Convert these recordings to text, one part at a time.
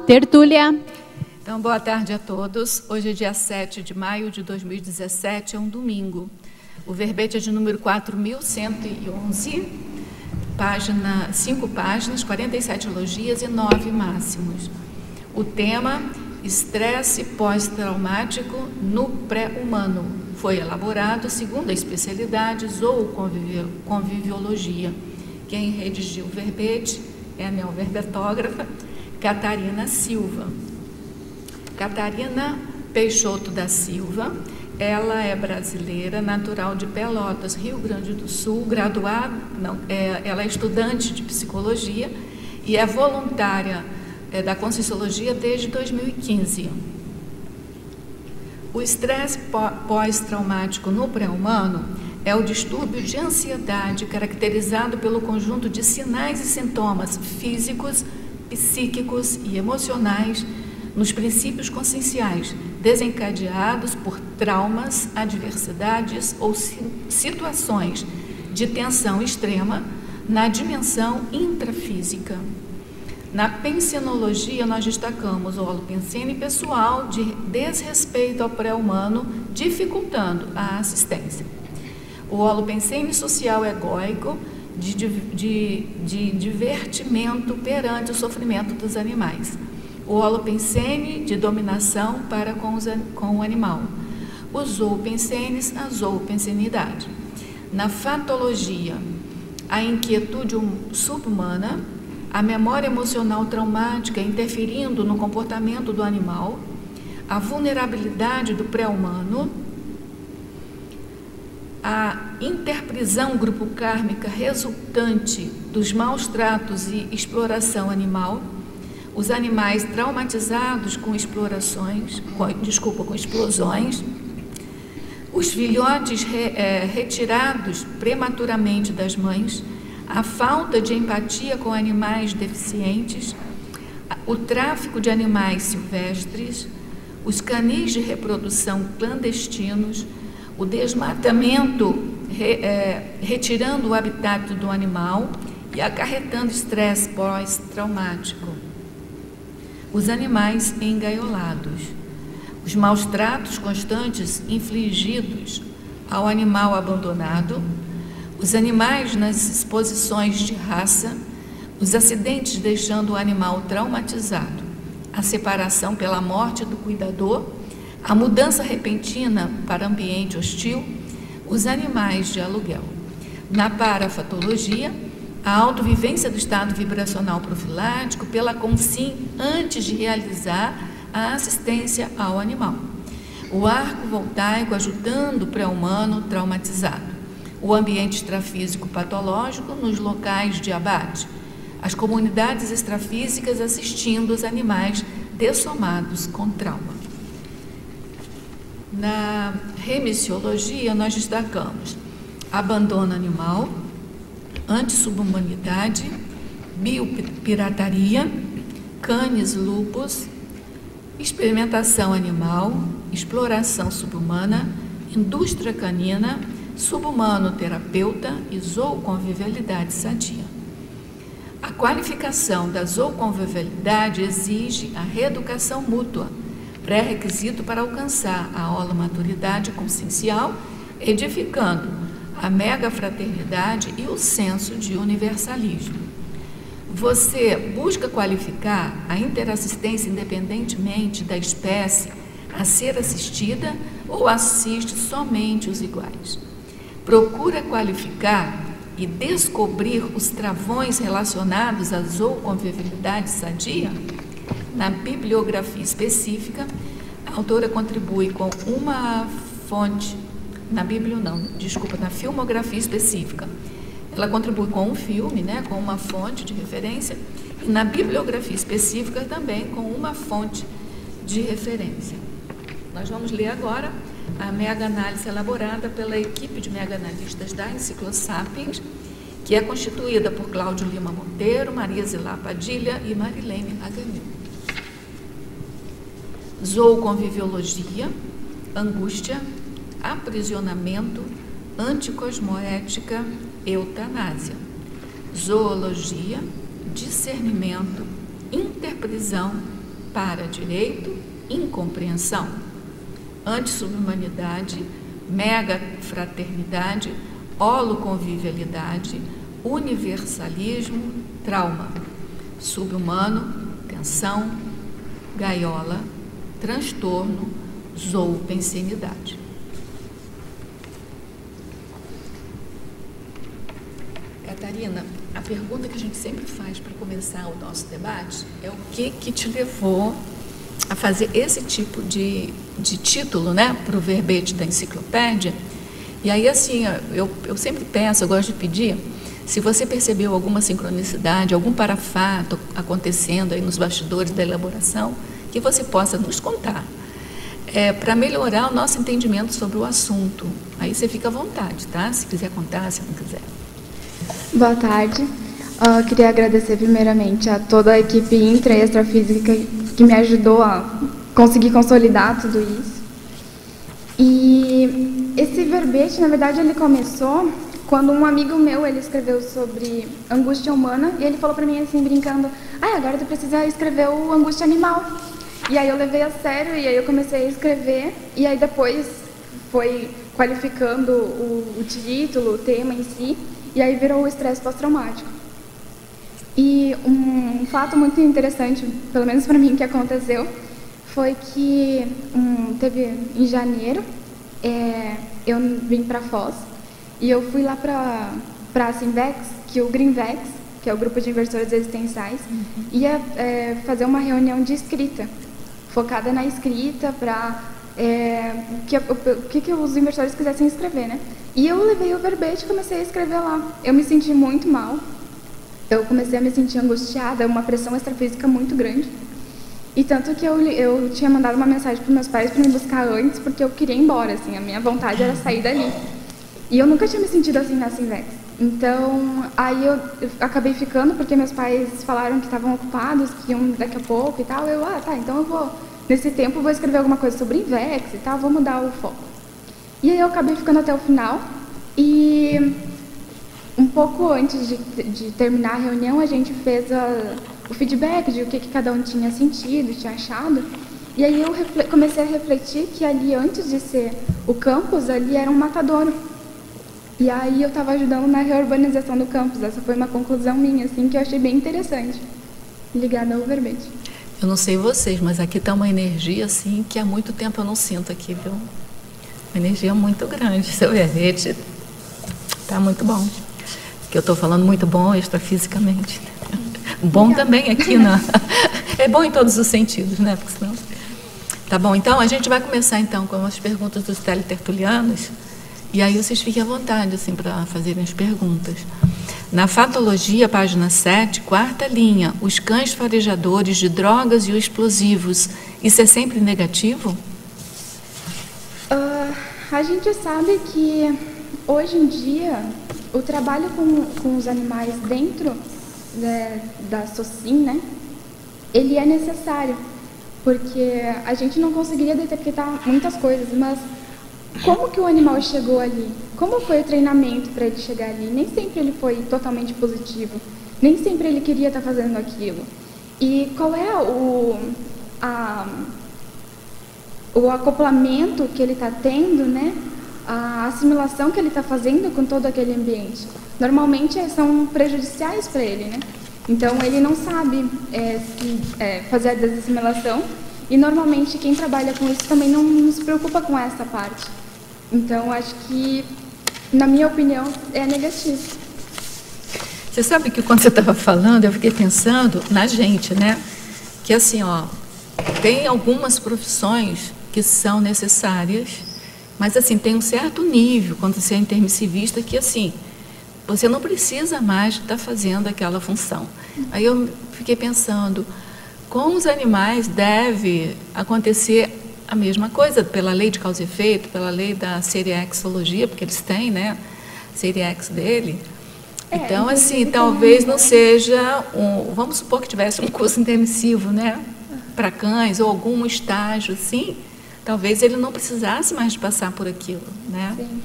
Tertúlia. Então, boa tarde a todos. Hoje é dia 7 de maio de 2017, é um domingo. O verbete é de número 4.111, 5 páginas, 47 elogias e 9 máximos. O tema, estresse pós-traumático no pré-humano. Foi elaborado segundo a especialidade zooconviviologia. Quem redigiu o verbete é a neoverbetógrafa Catarina Silva. Catarina Peixoto da Silva, ela é brasileira, natural de Pelotas, Rio Grande do Sul, graduada, ela é estudante de psicologia e é voluntária da Conscienciologia desde 2015. O estresse pós-traumático no pré-humano é o distúrbio de ansiedade caracterizado pelo conjunto de sinais e sintomas físicos, psíquicos e emocionais nos princípios conscienciais, desencadeados por traumas, adversidades ou situações de tensão extrema na dimensão intrafísica. Na pensenologia, nós destacamos o holopensene pessoal de desrespeito ao pré-humano, dificultando a assistência. O holopensene social egóico, de divertimento perante o sofrimento dos animais. O holopensene de dominação para com o animal. Os zoopensenes, a zoopensenidade. Na fatologia, a inquietude subhumana, a memória emocional traumática interferindo no comportamento do animal, a vulnerabilidade do pré-humano, a interprisão grupo kármica resultante dos maus tratos e exploração animal, os animais traumatizados com explosões, os filhotes retirados prematuramente das mães, a falta de empatia com animais deficientes, o tráfico de animais silvestres, os canis de reprodução clandestinos, o desmatamento retirando o habitat do animal e acarretando estresse pós-traumático. Os animais engaiolados, os maus tratos constantes infligidos ao animal abandonado, os animais nas exposições de raça, os acidentes deixando o animal traumatizado, a separação pela morte do cuidador, a mudança repentina para ambiente hostil, os animais de aluguel. Na parafatologia, a autovivência do estado vibracional profilático pela consim antes de realizar a assistência ao animal. O arco voltaico ajudando o pré-humano traumatizado. O ambiente extrafísico patológico nos locais de abate. As comunidades extrafísicas assistindo os animais dessomados com trauma. Na remissiologia, nós destacamos abandono animal, antissubhumanidade, biopirataria, canis lupus, experimentação animal, exploração subhumana, indústria canina, subhumano terapeuta e zooconvivialidade sadia. A qualificação da zooconvivialidade exige a reeducação mútua, pré-requisito para alcançar a holomaturidade consciencial, edificando a megafraternidade e o senso de universalismo. Você busca qualificar a interassistência independentemente da espécie a ser assistida ou assiste somente os iguais? Procura qualificar e descobrir os travões relacionados à zooconvivialidade sadia? Na bibliografia específica, a autora contribui com uma fonte, na filmografia específica. Ela contribui com um filme, com uma fonte de referência, e na bibliografia específica também com uma fonte de referência. Nós vamos ler agora a mega-análise elaborada pela equipe de mega-analistas da Enciclosapiens, que é constituída por Cláudio Lima Monteiro, Maria Zilá Padilha e Marilene Aganil. Zooconviviologia, angústia, aprisionamento, anticosmoética, eutanásia. Zoologia, discernimento, interprisão, para-direito, incompreensão, anti-subhumanidade, mega-fraternidade, holoconvivialidade, universalismo, trauma, subhumano, tensão, gaiola, transtorno, zoopensenidade. Catarina, a pergunta que a gente sempre faz para começar o nosso debate é o que te levou a fazer esse tipo de título, né, para o verbete da enciclopédia. E aí, assim, eu sempre peço, eu gosto de pedir, se você percebeu alguma sincronicidade, algum parafato acontecendo aí nos bastidores da elaboração, que você possa nos contar, para melhorar o nosso entendimento sobre o assunto. Aí você fica à vontade, tá? Se quiser contar, se não quiser. Boa tarde. Queria agradecer primeiramente a toda a equipe intra e extrafísica que me ajudou a conseguir consolidar tudo isso. E esse verbete, na verdade, ele começou quando um amigo meu, ele escreveu sobre angústia humana, e ele falou para mim assim, brincando, agora tu precisa escrever o angústia animal. E aí eu levei a sério, e aí eu comecei a escrever, e aí depois foi qualificando o título, o tema em si, e aí virou o estresse pós-traumático. E um fato muito interessante, pelo menos para mim, que aconteceu, foi que teve em janeiro, eu vim para Foz, e eu fui lá para a Simvex, que o Greenvex, que é o grupo de inversores existenciais, ia fazer uma reunião de escrita, focada na escrita para que os inversores quisessem escrever, né? E eu levei o verbete e comecei a escrever lá. Eu me senti muito mal, eu comecei a me sentir angustiada, uma pressão extrafísica muito grande. E tanto que eu tinha mandado uma mensagem para meus pais para me buscar antes, porque eu queria ir embora, assim, a minha vontade era sair dali. E eu nunca tinha me sentido assim na Simvex. Então, aí eu acabei ficando, porque meus pais falaram que estavam ocupados, que iam daqui a pouco e tal. Eu, tá, então eu vou, nesse tempo, vou escrever alguma coisa sobre Invex e tal, vou mudar o foco. E aí eu acabei ficando até o final, e um pouco antes de terminar a reunião, a gente fez o feedback de o que cada um tinha sentido, tinha achado. E aí eu comecei a refletir que ali, antes de ser o campus, ali era um matadouro. E aí eu estava ajudando na reurbanização do campus. Essa foi uma conclusão minha, assim, que eu achei bem interessante, ligada ao verbete. Eu não sei vocês, mas aqui está uma energia, assim, que há muito tempo eu não sinto aqui, viu? Uma energia muito grande. Seu verbete está muito bom. Que eu estou falando muito bom extrafisicamente. Bom também aqui, né? É bom em todos os sentidos, né? Porque senão... Tá bom, então a gente vai começar então com as perguntas dos teletertulianos. E aí vocês fiquem à vontade, assim, para fazerem as perguntas. Na Fatologia, página 7, quarta linha, os cães farejadores de drogas e os explosivos, isso é sempre negativo? A gente sabe que, hoje em dia, o trabalho com os animais dentro da SOCIM, né, ele é necessário, porque a gente não conseguiria detectar muitas coisas, mas como que o animal chegou ali? Como foi o treinamento para ele chegar ali? Nem sempre ele foi totalmente positivo. Nem sempre ele queria estar fazendo aquilo. E qual é o acoplamento que ele está tendo, né? A assimilação que ele está fazendo com todo aquele ambiente? Normalmente são prejudiciais para ele, né? Então ele não sabe fazer a desassimilação. E normalmente quem trabalha com isso também não se preocupa com essa parte. Então, acho que, na minha opinião, é negativo. Você sabe que quando você estava falando, eu fiquei pensando na gente, né? Que assim, tem algumas profissões que são necessárias, mas assim, tem um certo nível, quando você é intermissivista, que assim, você não precisa mais estar fazendo aquela função. Aí eu fiquei pensando, com os animais deve acontecer a mesma coisa, pela lei de causa e efeito, pela lei da seriexologia, porque eles têm, né, seriex dele. Então, assim, talvez não seja vamos supor que tivesse um curso intermissivo, né, para cães, ou algum estágio, assim, talvez ele não precisasse mais de passar por aquilo, né? Sim.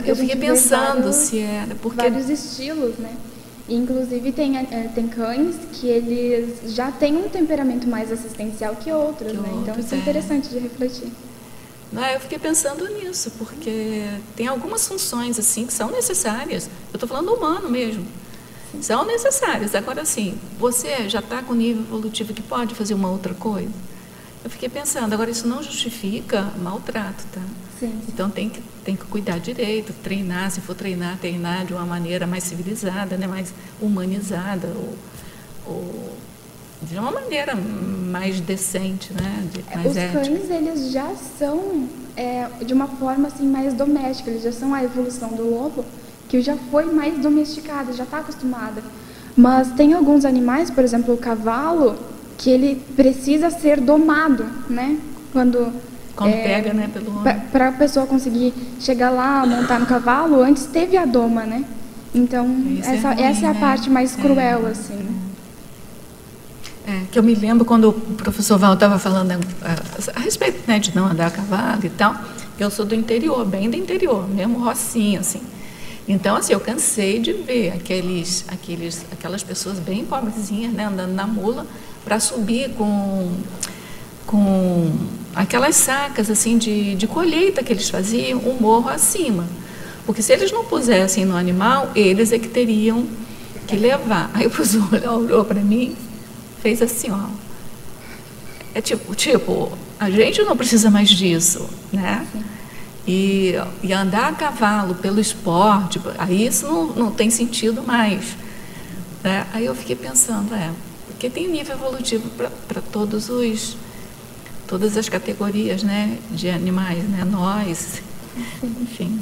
Eu fiquei pensando se era... Porque vários estilos, né? Inclusive, tem cães que eles já têm um temperamento mais assistencial que outros, né? Então, isso é interessante de refletir. Não, eu fiquei pensando nisso, porque tem algumas funções assim que são necessárias. Eu estou falando humano mesmo. Sim. São necessárias. Agora, assim, você já está com nível evolutivo que pode fazer uma outra coisa? Eu fiquei pensando, agora isso não justifica maltrato, tá? Sim. Então tem que cuidar direito, treinar, se for treinar de uma maneira mais civilizada, né, mais humanizada, ou de uma maneira mais decente, né, mais ética. Os cães, eles já são de uma forma assim mais doméstica, eles já são a evolução do lobo, que já foi mais domesticada, já está acostumada. Mas tem alguns animais, por exemplo, o cavalo, que ele precisa ser domado, né? Quando pega, né, pelo homem. Para a pessoa conseguir chegar lá, montar no cavalo, antes teve a doma, né? Então, essa é a parte mais cruel, assim. Que eu me lembro quando o professor Val estava falando a respeito, né, de não andar a cavalo e tal. Eu sou do interior, bem do interior, mesmo rocinha, assim. Então, assim, eu cansei de ver aquelas pessoas bem pobrezinhas, né, andando na mula, para subir com aquelas sacas assim de colheita que eles faziam, um morro acima. Porque se eles não pusessem no animal, eles é que teriam que levar. Aí o professor olhou para mim, fez assim, ó. É tipo, a gente não precisa mais disso, né? E andar a cavalo pelo esporte, aí isso não tem sentido mais. Né? Aí eu fiquei pensando, porque tem nível evolutivo para todas as categorias, né, de animais, né, nós, enfim.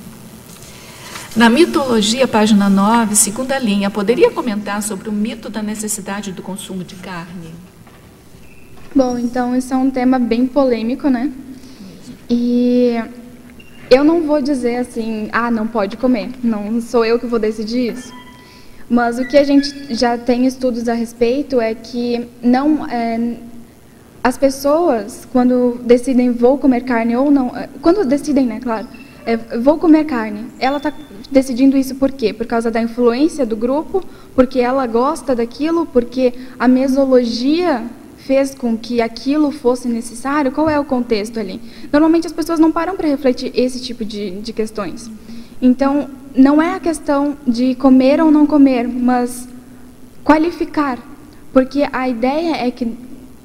Na mitologia, página 9, segunda linha, poderia comentar sobre o mito da necessidade do consumo de carne? Bom, então isso é um tema bem polêmico, né? E eu não vou dizer assim, não pode comer, não sou eu que vou decidir isso. Mas o que a gente já tem estudos a respeito é que as pessoas, quando decidem vou comer carne ou não, quando decidem, né, claro, vou comer carne, ela está decidindo isso por quê? Por causa da influência do grupo, porque ela gosta daquilo, porque a mesologia fez com que aquilo fosse necessário? Qual é o contexto ali? Normalmente as pessoas não param para refletir esse tipo de questões. Então, não é a questão de comer ou não comer, mas qualificar. Porque a ideia é que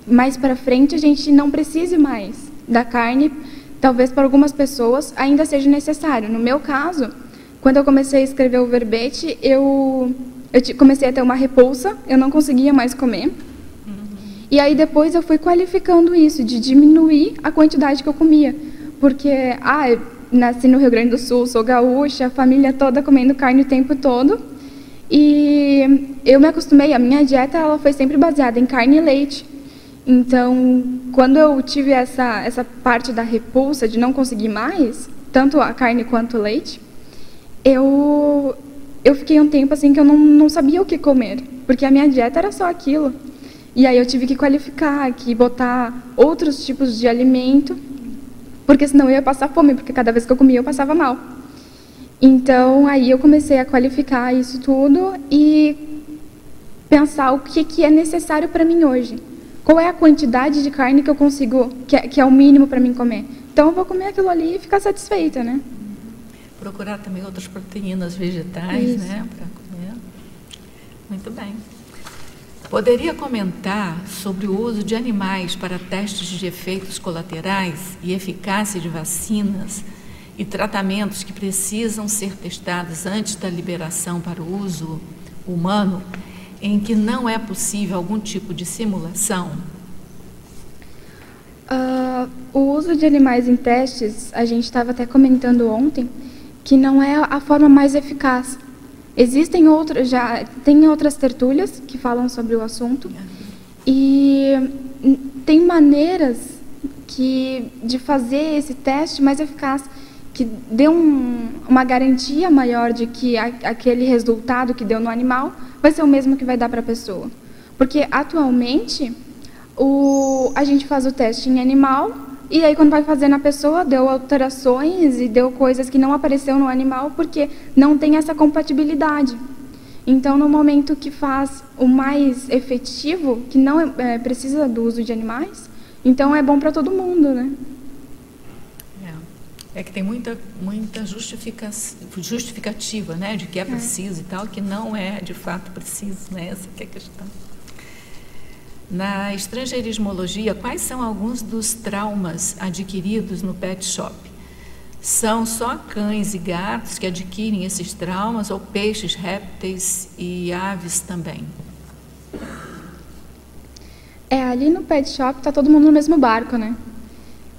mais para frente a gente não precise mais da carne, talvez para algumas pessoas ainda seja necessário. No meu caso, quando eu comecei a escrever o verbete, eu comecei a ter uma repulsa, eu não conseguia mais comer. E aí depois eu fui qualificando isso, de diminuir a quantidade que eu comia. Porque, eu nasci no Rio Grande do Sul, sou gaúcha, a família toda comendo carne o tempo todo. E eu me acostumei, a minha dieta ela foi sempre baseada em carne e leite. Então, quando eu tive essa parte da repulsa, de não conseguir mais, tanto a carne quanto o leite, eu fiquei um tempo assim que eu não sabia o que comer, porque a minha dieta era só aquilo. E aí eu tive que qualificar, que botar outros tipos de alimento, porque senão eu ia passar fome, porque cada vez que eu comia eu passava mal. Então, aí eu comecei a qualificar isso tudo e pensar o que é necessário para mim hoje. Qual é a quantidade de carne que eu consigo, que é o mínimo para mim comer. Então, eu vou comer aquilo ali e ficar satisfeita, né? Procurar também outras proteínas vegetais, isso, né, para comer. Muito bem. Poderia comentar sobre o uso de animais para testes de efeitos colaterais e eficácia de vacinas e tratamentos que precisam ser testados antes da liberação para o uso humano, em que não é possível algum tipo de simulação? O uso de animais em testes, a gente estava até comentando ontem, que não é a forma mais eficaz. Existem tem outras tertúlias que falam sobre o assunto e tem maneiras de fazer esse teste mais eficaz, que dê uma garantia maior de que aquele resultado que deu no animal vai ser o mesmo que vai dar para a pessoa. Porque, atualmente, a gente faz o teste em animal, e aí, quando vai fazer na pessoa, deu alterações e deu coisas que não apareceu no animal, porque não tem essa compatibilidade. Então, no momento que faz o mais efetivo, que não precisa do uso de animais, então é bom para todo mundo, né? É que tem muita justificativa, né, de que é preciso e tal, que não é de fato preciso, né? Essa que é a questão. Na estrangeirismologia, quais são alguns dos traumas adquiridos no pet shop? São só cães e gatos que adquirem esses traumas, ou peixes, répteis e aves também? Ali no pet shop está todo mundo no mesmo barco, né?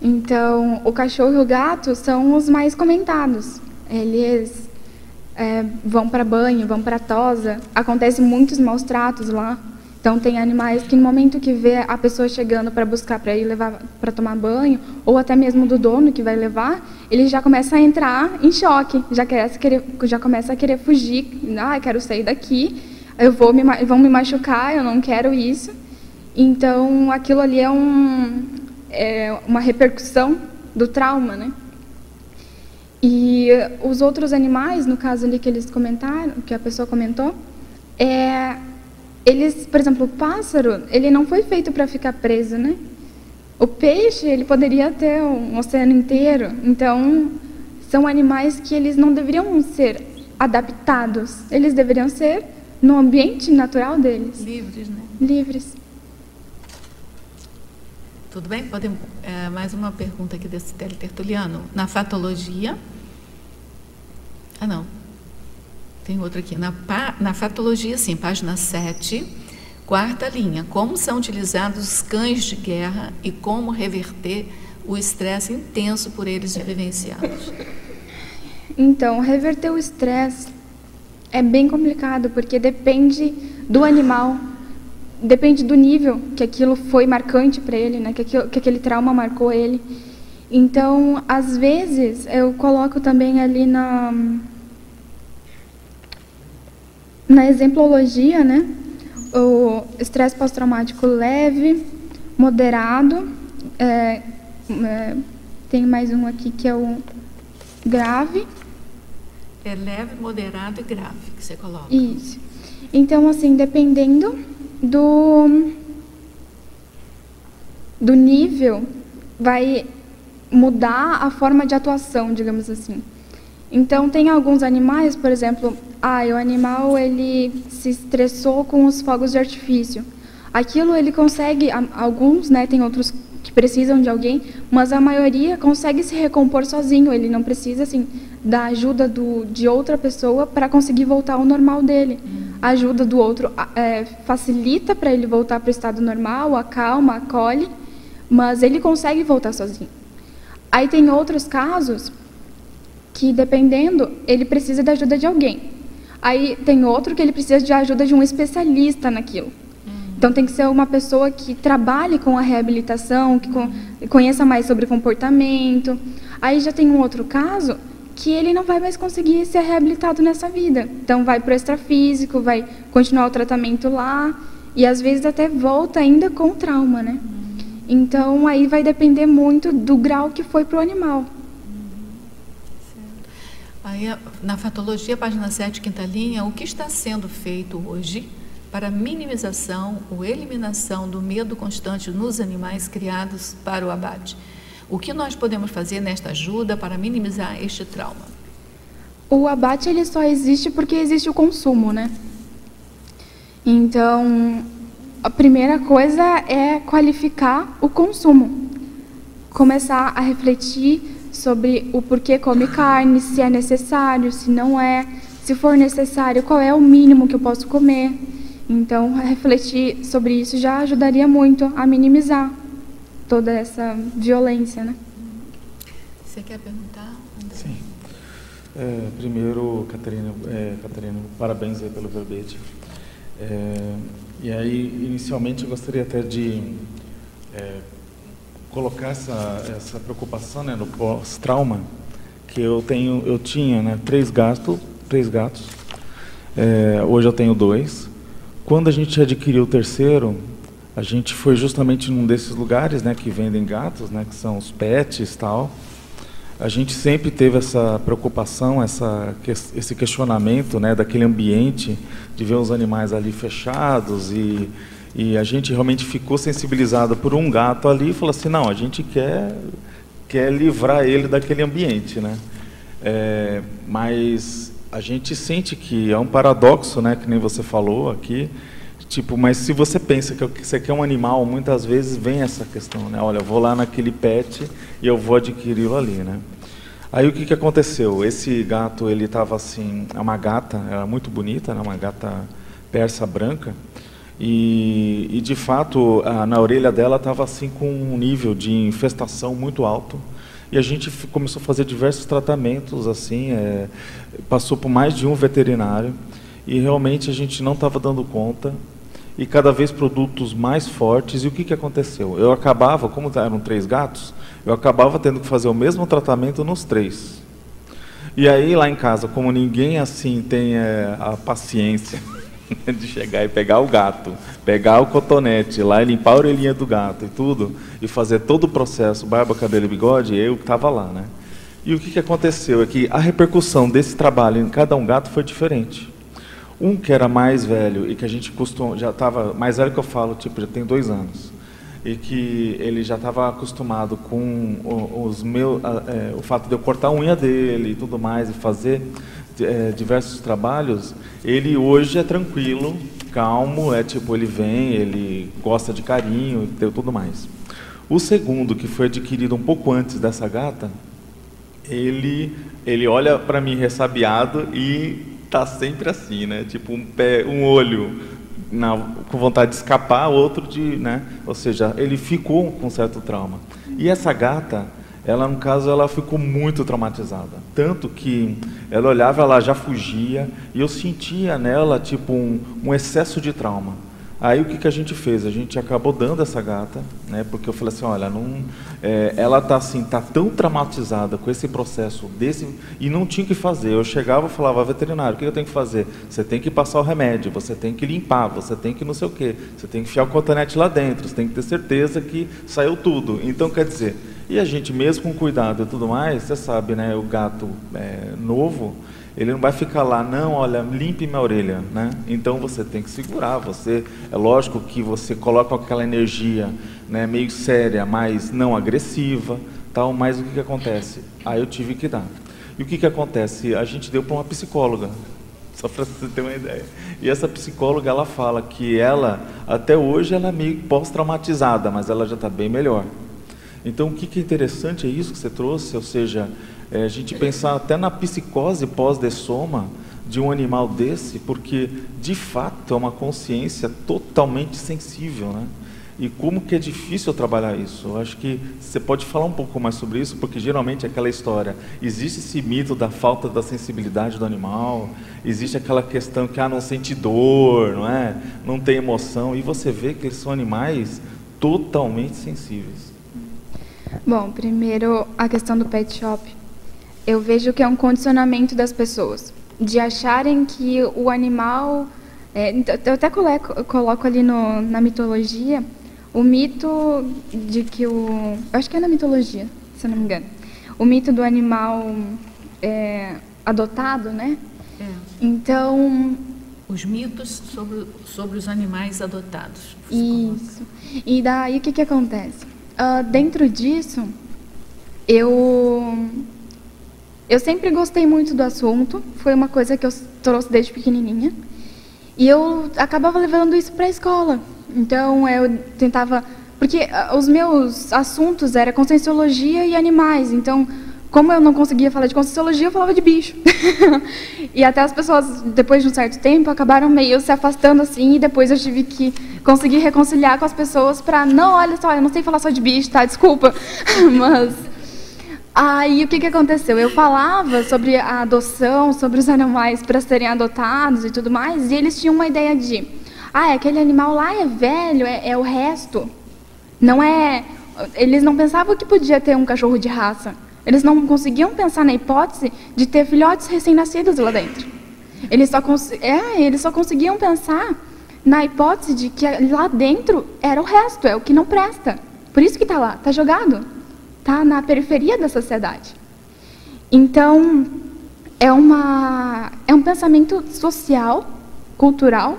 Então, o cachorro e o gato são os mais comentados. Eles vão para banho, vão para tosa, acontece muitos maus tratos lá. Então, tem animais que no momento que vê a pessoa chegando para buscar, para ir levar para tomar banho, ou até mesmo do dono que vai levar, ele já começa a entrar em choque, já começa a querer fugir. Ah, eu quero sair daqui, vão me machucar, eu não quero isso. Então, aquilo ali é uma repercussão do trauma, né? E os outros animais, no caso ali que eles comentaram, que a pessoa comentou, eles, por exemplo, o pássaro, ele não foi feito para ficar preso, né? O peixe, ele poderia ter um oceano inteiro. Então, são animais que eles não deveriam ser adaptados. Eles deveriam ser no ambiente natural deles. Livres, né? Livres. Tudo bem? Podemos, mais uma pergunta aqui desse teletertuliano. Na fatologia... Ah, não. Tem outra aqui. Na fatologia, sim, página 7, quarta linha. Como são utilizados os cães de guerra e como reverter o estresse intenso por eles vivenciados? Então, reverter o estresse é bem complicado, porque depende do animal, depende do nível que aquilo foi marcante para ele, né? Que aquele trauma marcou ele. Então, às vezes, eu coloco também ali na exemplologia, né? O estresse pós-traumático leve, moderado, tem mais um aqui que é o grave. É leve, moderado e grave que você coloca. Isso. Então, assim, dependendo do nível, vai mudar a forma de atuação, digamos assim. Então, tem alguns animais, por exemplo, o animal ele se estressou com os fogos de artifício. Aquilo ele consegue, alguns, né, tem outros que precisam de alguém, mas a maioria consegue se recompor sozinho, ele não precisa, assim, da ajuda de outra pessoa para conseguir voltar ao normal dele. A ajuda do outro facilita para ele voltar para o estado normal, acalma, acolhe, mas ele consegue voltar sozinho. Aí tem outros casos que, dependendo, ele precisa da ajuda de alguém. Aí tem outro que ele precisa de ajuda de um especialista naquilo. Então tem que ser uma pessoa que trabalhe com a reabilitação, que conheça mais sobre comportamento. Aí já tem um outro caso que ele não vai mais conseguir ser reabilitado nessa vida. Então vai para o extrafísico, vai continuar o tratamento lá e às vezes até volta ainda com trauma, né? Então aí vai depender muito do grau que foi para o animal. Aí, na fatologia, página 7, quinta linha, o que está sendo feito hoje para minimização ou eliminação do medo constante nos animais criados para o abate? O que nós podemos fazer nesta ajuda para minimizar este trauma? O abate ele só existe porque existe o consumo, né? Então, a primeira coisa é qualificar o consumo. Começar a refletir sobre o porquê come carne, se é necessário, se não é, se for necessário, qual é o mínimo que eu posso comer. Então, refletir sobre isso já ajudaria muito a minimizar toda essa violência, né? Você quer perguntar, André? Sim. Primeiro, Catarina, parabéns aí pelo verbete. E aí, inicialmente, eu gostaria até de colocar essa preocupação, né, no pós-trauma, que eu tinha, né, três gatos. Hoje eu tenho 2. Quando a gente adquiriu o terceiro, a gente foi justamente num desses lugares, né, que vendem gatos, né, que são os pets e tal. a gente sempre teve essa preocupação, esse questionamento, né, daquele ambiente, de ver os animais ali fechados, e a gente realmente ficou sensibilizado por um gato ali e falou assim, não, a gente quer livrar ele daquele ambiente, né? Mas a gente sente que é um paradoxo, né, que nem você falou aqui, tipo, mas se você pensa que você quer um animal, muitas vezes vem essa questão, né? Olha, eu vou lá naquele pet e eu vou adquiri-lo ali, né? Aí o que aconteceu? Esse gato, ele estava assim, é uma gata, era muito bonita, né? Uma gata persa branca, e de fato na orelha dela estava assim com um nível de infestação muito alto. E a gente começou a fazer diversos tratamentos, assim, passou por mais de um veterinário, e realmente a gente não estava dando conta, e cada vez produtos mais fortes. E o que aconteceu? Eu acabava, como eram 3 gatos, eu acabava tendo que fazer o mesmo tratamento nos 3. E aí lá em casa, como ninguém assim tem a paciência de chegar e pegar o gato, pegar o cotonete lá e limpar a orelhinha do gato e tudo, e fazer todo o processo, barba, cabelo e bigode, eu estava lá, né? E o que aconteceu é que a repercussão desse trabalho em cada um gato foi diferente. Um que era mais velho e que a gente já estava, mais velho que eu falo, tipo, já tem 2 anos, e que ele já estava acostumado com o fato de eu cortar a unha dele e tudo mais, e fazer diversos trabalhos, ele hoje é tranquilo, calmo, tipo, ele vem, ele gosta de carinho e tudo mais. O segundo, que foi adquirido um pouco antes dessa gata, ele olha para mim ressabiado e tá sempre assim, né? Tipo, um olho com vontade de escapar, outro né? Ou seja, ele ficou com um certo trauma. E essa gata, ela, no caso, ela ficou muito traumatizada. Tanto que ela olhava, ela já fugia, e eu sentia nela, tipo, um excesso de trauma. Aí o que a gente fez? A gente acabou dando essa gata, né? Porque eu falei assim, olha, ela tá assim, tá tão traumatizada com esse processo e não tinha o que fazer. Eu chegava e falava, veterinário, o que eu tenho que fazer? Você tem que passar o remédio, você tem que limpar, você tem que não sei o quê, você tem que enfiar o cotonete lá dentro, você tem que ter certeza que saiu tudo. Então, quer dizer, e a gente mesmo com cuidado e tudo mais, você sabe, né? O gato novo, ele não vai ficar lá, não, olha, limpe minha orelha, né? Então você tem que segurar, é lógico que você coloca aquela energia, né, meio séria, mas não agressiva, tal, mas o que acontece? Aí eu tive que dar. E o que acontece? A gente deu para uma psicóloga, só para você ter uma ideia. E essa psicóloga, ela fala que ela, até hoje, ela é meio pós-traumatizada, mas ela já está bem melhor. Então, o que é interessante é isso que você trouxe, ou seja, a gente pensar até na psicose pós-dessoma de um animal desse, porque, de fato, é uma consciência totalmente sensível, né? E como que é difícil trabalhar isso? Eu acho que você pode falar um pouco mais sobre isso, porque geralmente é aquela história, existe esse mito da falta da sensibilidade do animal, existe aquela questão que não sente dor, não é? Não tem emoção, e você vê que eles são animais totalmente sensíveis. Bom, primeiro a questão do pet shop. Eu vejo que é um condicionamento das pessoas, de acharem que o animal... eu até coloco ali na mitologia, o mito de que eu acho que é na mitologia, se eu não me engano. O mito do animal adotado, né? Então... Os mitos sobre os animais adotados. Isso. E daí o que acontece? Dentro disso, eu sempre gostei muito do assunto, foi uma coisa que eu trouxe desde pequenininha, e eu acabava levando isso para a escola. Então, eu tentava... Porque os meus assuntos eram conscienciologia e animais, então, como eu não conseguia falar de conscienciologia, eu falava de bicho. E até as pessoas, depois de um certo tempo, acabaram meio se afastando assim, e depois eu tive que conseguir reconciliar com as pessoas para, não, olha só, eu não sei falar só de bicho, tá? Desculpa. Mas... Aí, o que aconteceu? Eu falava sobre a adoção, sobre os animais para serem adotados e tudo mais, e eles tinham uma ideia de, aquele animal lá é velho, é o resto. Não é... Eles não pensavam que podia ter um cachorro de raça. Eles não conseguiam pensar na hipótese de ter filhotes recém-nascidos lá dentro. Eles só conseguiam pensar na hipótese de que lá dentro era o resto, é o que não presta. Por isso que está lá, está jogado. Está na periferia da sociedade. Então, é um pensamento social, cultural,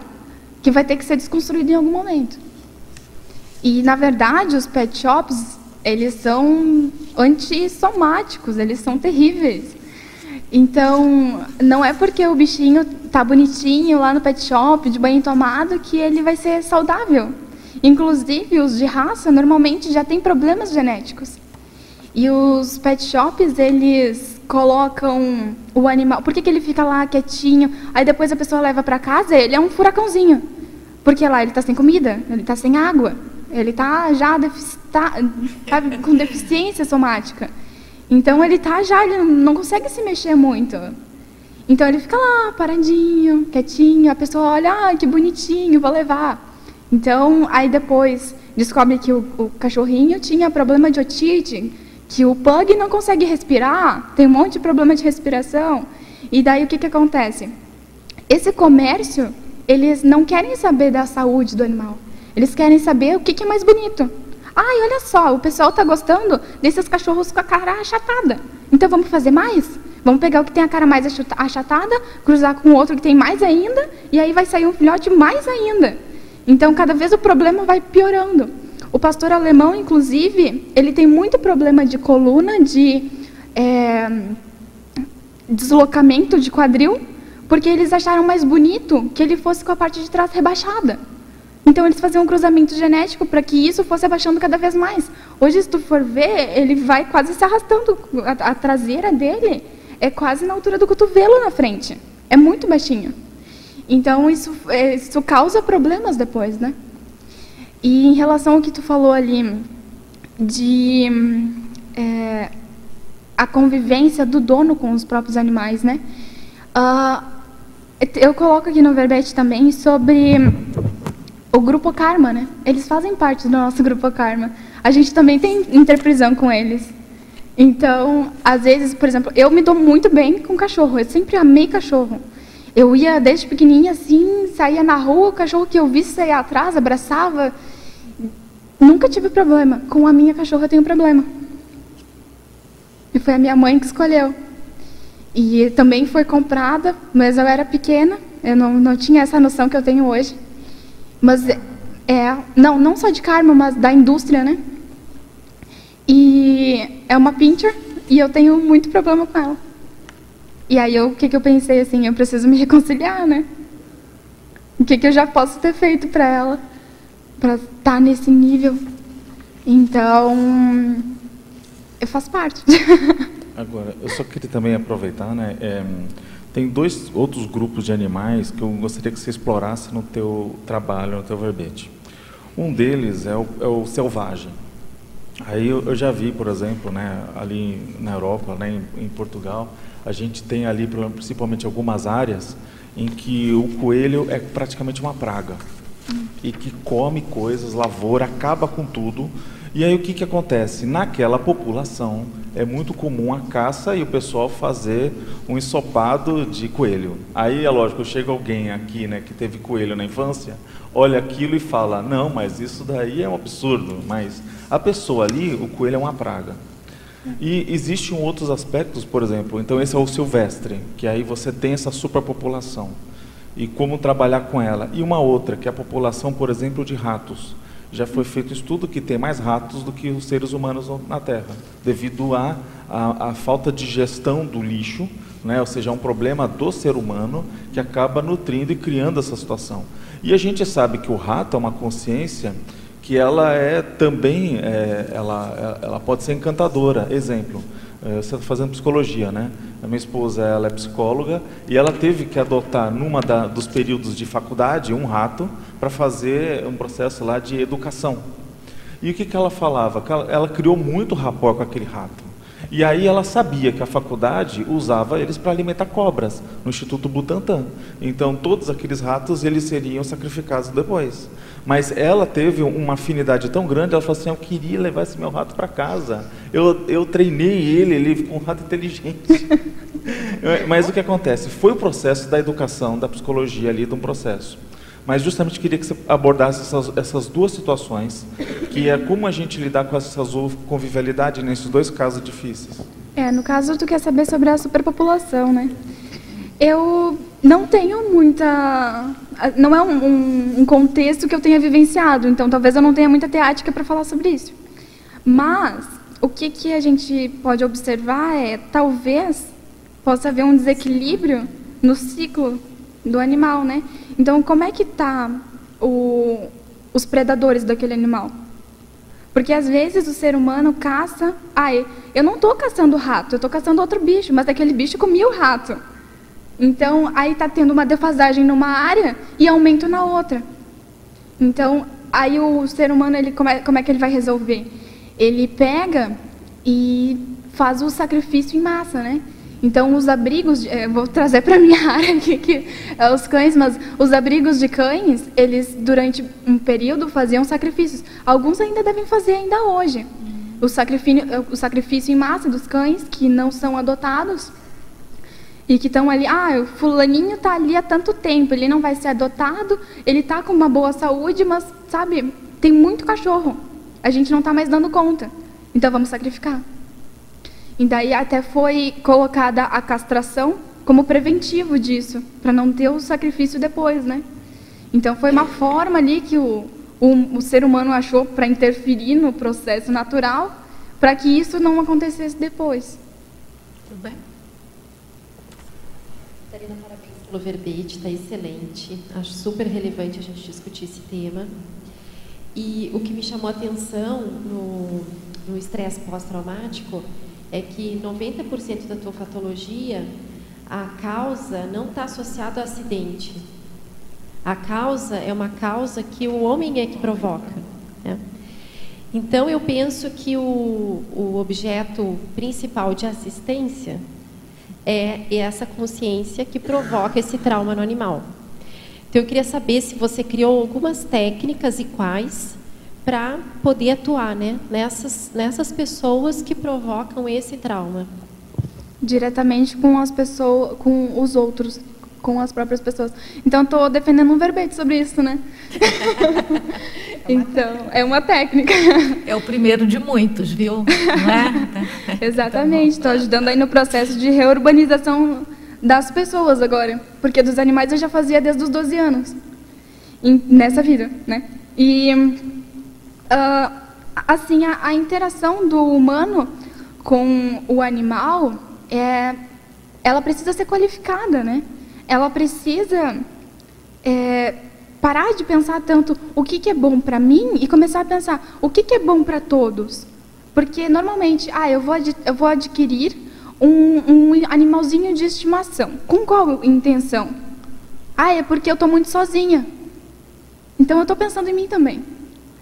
que vai ter que ser desconstruído em algum momento. E, na verdade, os pet shops, eles são antissomáticos, eles são terríveis. Então, não é porque o bichinho está bonitinho lá no pet shop, de banho tomado, que ele vai ser saudável. Inclusive, os de raça, normalmente, já têm problemas genéticos. E os pet shops, eles colocam o animal... Por que ele fica lá quietinho? Aí depois a pessoa leva para casa, ele é um furacãozinho. Porque lá ele está sem comida, ele está sem água, ele está já sabe, com deficiência somática. Então ele não consegue se mexer muito. Então ele fica lá, paradinho, quietinho, a pessoa olha, que bonitinho, vou levar. Então, aí depois descobre que o cachorrinho tinha problema de otite, que o pug não consegue respirar, tem um monte de problema de respiração. E daí o que acontece? Esse comércio, eles não querem saber da saúde do animal. Eles querem saber o que é mais bonito. Ai, olha só, o pessoal está gostando desses cachorros com a cara achatada. Então vamos fazer mais? Vamos pegar o que tem a cara mais achatada, cruzar com o outro que tem mais ainda, e aí vai sair um filhote mais ainda. Então, cada vez o problema vai piorando. O pastor alemão, inclusive, ele tem muito problema de coluna, de deslocamento de quadril, porque eles acharam mais bonito que ele fosse com a parte de trás rebaixada. Então, eles faziam um cruzamento genético para que isso fosse abaixando cada vez mais. Hoje, se tu for ver, ele vai quase se arrastando. A traseira dele é quase na altura do cotovelo na frente. É muito baixinho. Então, isso causa problemas depois, né? E em relação ao que tu falou ali, de a convivência do dono com os próprios animais, né? Eu coloco aqui no verbete também sobre o Grupo Karma, né? Eles fazem parte do nosso Grupo Karma. A gente também tem interprisão com eles. Então, às vezes, por exemplo, eu me dou muito bem com cachorro. Eu sempre amei cachorro. Eu ia desde pequenininha assim, saía na rua, o cachorro que eu visse saía atrás, abraçava. Nunca tive problema. Com a minha cachorra eu tenho problema. E foi a minha mãe que escolheu. E também foi comprada, mas eu era pequena, eu não tinha essa noção que eu tenho hoje. Mas não só de karma, mas da indústria, né? E é uma pincher e eu tenho muito problema com ela. E aí, o que eu pensei, assim, eu preciso me reconciliar, né? O que eu já posso ter feito para ela, para estar nesse nível? Então, eu faço parte. Agora, eu só queria também aproveitar, né? Tem dois outros grupos de animais que eu gostaria que você explorasse no teu trabalho, no teu verbete. Um deles é o selvagem. Aí eu já vi, por exemplo, né, ali na Europa, né, em Portugal, a gente tem ali, principalmente algumas áreas, em que o coelho é praticamente uma praga. E que come coisas, lavoura, acaba com tudo. E aí o que acontece? Naquela população é muito comum a caça e o pessoal fazer um ensopado de coelho. Aí é lógico, chega alguém aqui, né, que teve coelho na infância, olha aquilo e fala, não, mas isso daí é um absurdo. Mas a pessoa ali, o coelho é uma praga. E existem outros aspectos, por exemplo, então esse é o silvestre, que aí você tem essa superpopulação. E como trabalhar com ela. E uma outra, que é a população, por exemplo, de ratos. Já foi feito estudo que tem mais ratos do que os seres humanos na Terra, devido à falta de gestão do lixo, né? Ou seja, é um problema do ser humano que acaba nutrindo e criando essa situação. E a gente sabe que o rato é uma consciência que ela é também, ela pode ser encantadora. Exemplo, você está fazendo psicologia, né? A minha esposa, ela é psicóloga e ela teve que adotar, dos períodos de faculdade, um rato para fazer um processo lá de educação. E o que ela falava? Ela criou muito rapport com aquele rato. E aí ela sabia que a faculdade usava eles para alimentar cobras, no Instituto Butantan. Então, todos aqueles ratos, eles seriam sacrificados depois. Mas ela teve uma afinidade tão grande, ela falou assim, eu queria levar esse meu rato para casa. Eu treinei ele ficou um rato inteligente. Mas o que acontece? Foi o processo da educação, da psicologia ali, de um processo. Mas justamente queria que você abordasse essas duas situações, que é como a gente lidar com essa convivialidade nesses dois casos difíceis. No caso, tu quer saber sobre a superpopulação, né? Eu não tenho muita... Não é um contexto que eu tenha vivenciado, então talvez eu não tenha muita teática para falar sobre isso. Mas o que a gente pode observar talvez possa haver um desequilíbrio no ciclo do animal, né? Então, como é que está os predadores daquele animal? Porque, às vezes, o ser humano caça... eu não estou caçando rato, eu estou caçando outro bicho, mas aquele bicho comia o rato. Então, aí está tendo uma defasagem numa área e aumento na outra. Então, aí o ser humano, como é que ele vai resolver? Ele pega e faz o sacrifício em massa, né? Então, os abrigos, vou trazer para a minha área aqui, que é os cães, mas os abrigos de cães, eles, durante um período, faziam sacrifícios. Alguns ainda devem fazer ainda hoje. O sacrifício em massa dos cães que não são adotados e que estão ali, o fulaninho está ali há tanto tempo, ele não vai ser adotado, ele está com uma boa saúde, mas, sabe, tem muito cachorro. A gente não está mais dando conta. Então, vamos sacrificar. E daí até foi colocada a castração como preventivo disso, para não ter o sacrifício depois, né? Então foi uma forma ali que o ser humano achou para interferir no processo natural, para que isso não acontecesse depois. Tudo bem? Catarina, parabéns pelo verbete, está excelente. Acho super relevante a gente discutir esse tema. E o que me chamou a atenção no estresse pós-traumático é que 90% da tua patologia, a causa não está associada ao acidente. A causa é uma causa que o homem é que provoca, né? Então, eu penso que o objeto principal de assistência é essa consciência que provoca esse trauma no animal. Então, eu queria saber se você criou algumas técnicas e quais para poder atuar, né, nessas pessoas que provocam esse trauma. Diretamente com as pessoas, com os outros, com as próprias pessoas. Então, estou defendendo um verbete sobre isso, né? Então, é uma técnica. É o primeiro de muitos, viu? Não é? Exatamente. Estou ajudando aí no processo de reurbanização das pessoas agora. Porque dos animais eu já fazia desde os 12 anos. Nessa vida, né? E... assim, a interação do humano com o animal, ela precisa ser qualificada, né? Ela precisa parar de pensar tanto o que é bom para mim e começar a pensar o que é bom para todos. Porque, normalmente, eu vou adquirir um animalzinho de estimação. Com qual intenção? É porque eu estou muito sozinha. Então, eu estou pensando em mim também.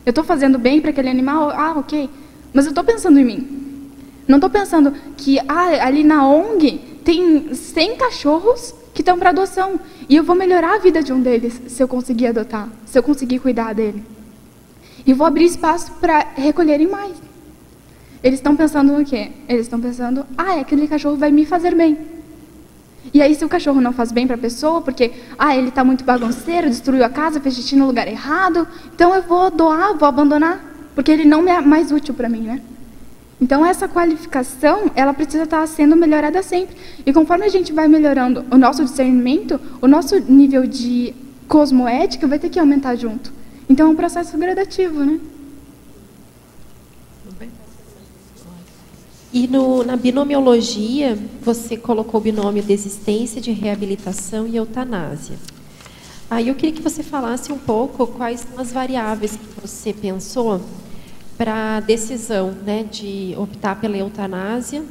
Eu estou fazendo bem para aquele animal? Ok. Mas eu estou pensando em mim. Não estou pensando que ali na ONG tem 100 cachorros que estão para adoção. E eu vou melhorar a vida de um deles se eu conseguir adotar, se eu conseguir cuidar dele. E vou abrir espaço para recolherem mais. Eles estão pensando no quê? Eles estão pensando, aquele cachorro vai me fazer bem. E aí, se o cachorro não faz bem para a pessoa, porque ele está muito bagunceiro, destruiu a casa, fez xixi no lugar errado, então eu vou doar, vou abandonar, porque ele não é mais útil para mim, né? Então, essa qualificação, ela precisa estar sendo melhorada sempre. E conforme a gente vai melhorando o nosso discernimento, o nosso nível de cosmoética vai ter que aumentar junto. Então, é um processo gradativo, né? E na binomiologia, você colocou o binômio de existência, de reabilitação e eutanásia. Aí eu queria que você falasse um pouco quais são as variáveis que você pensou para a decisão, né, de optar pela eutanásia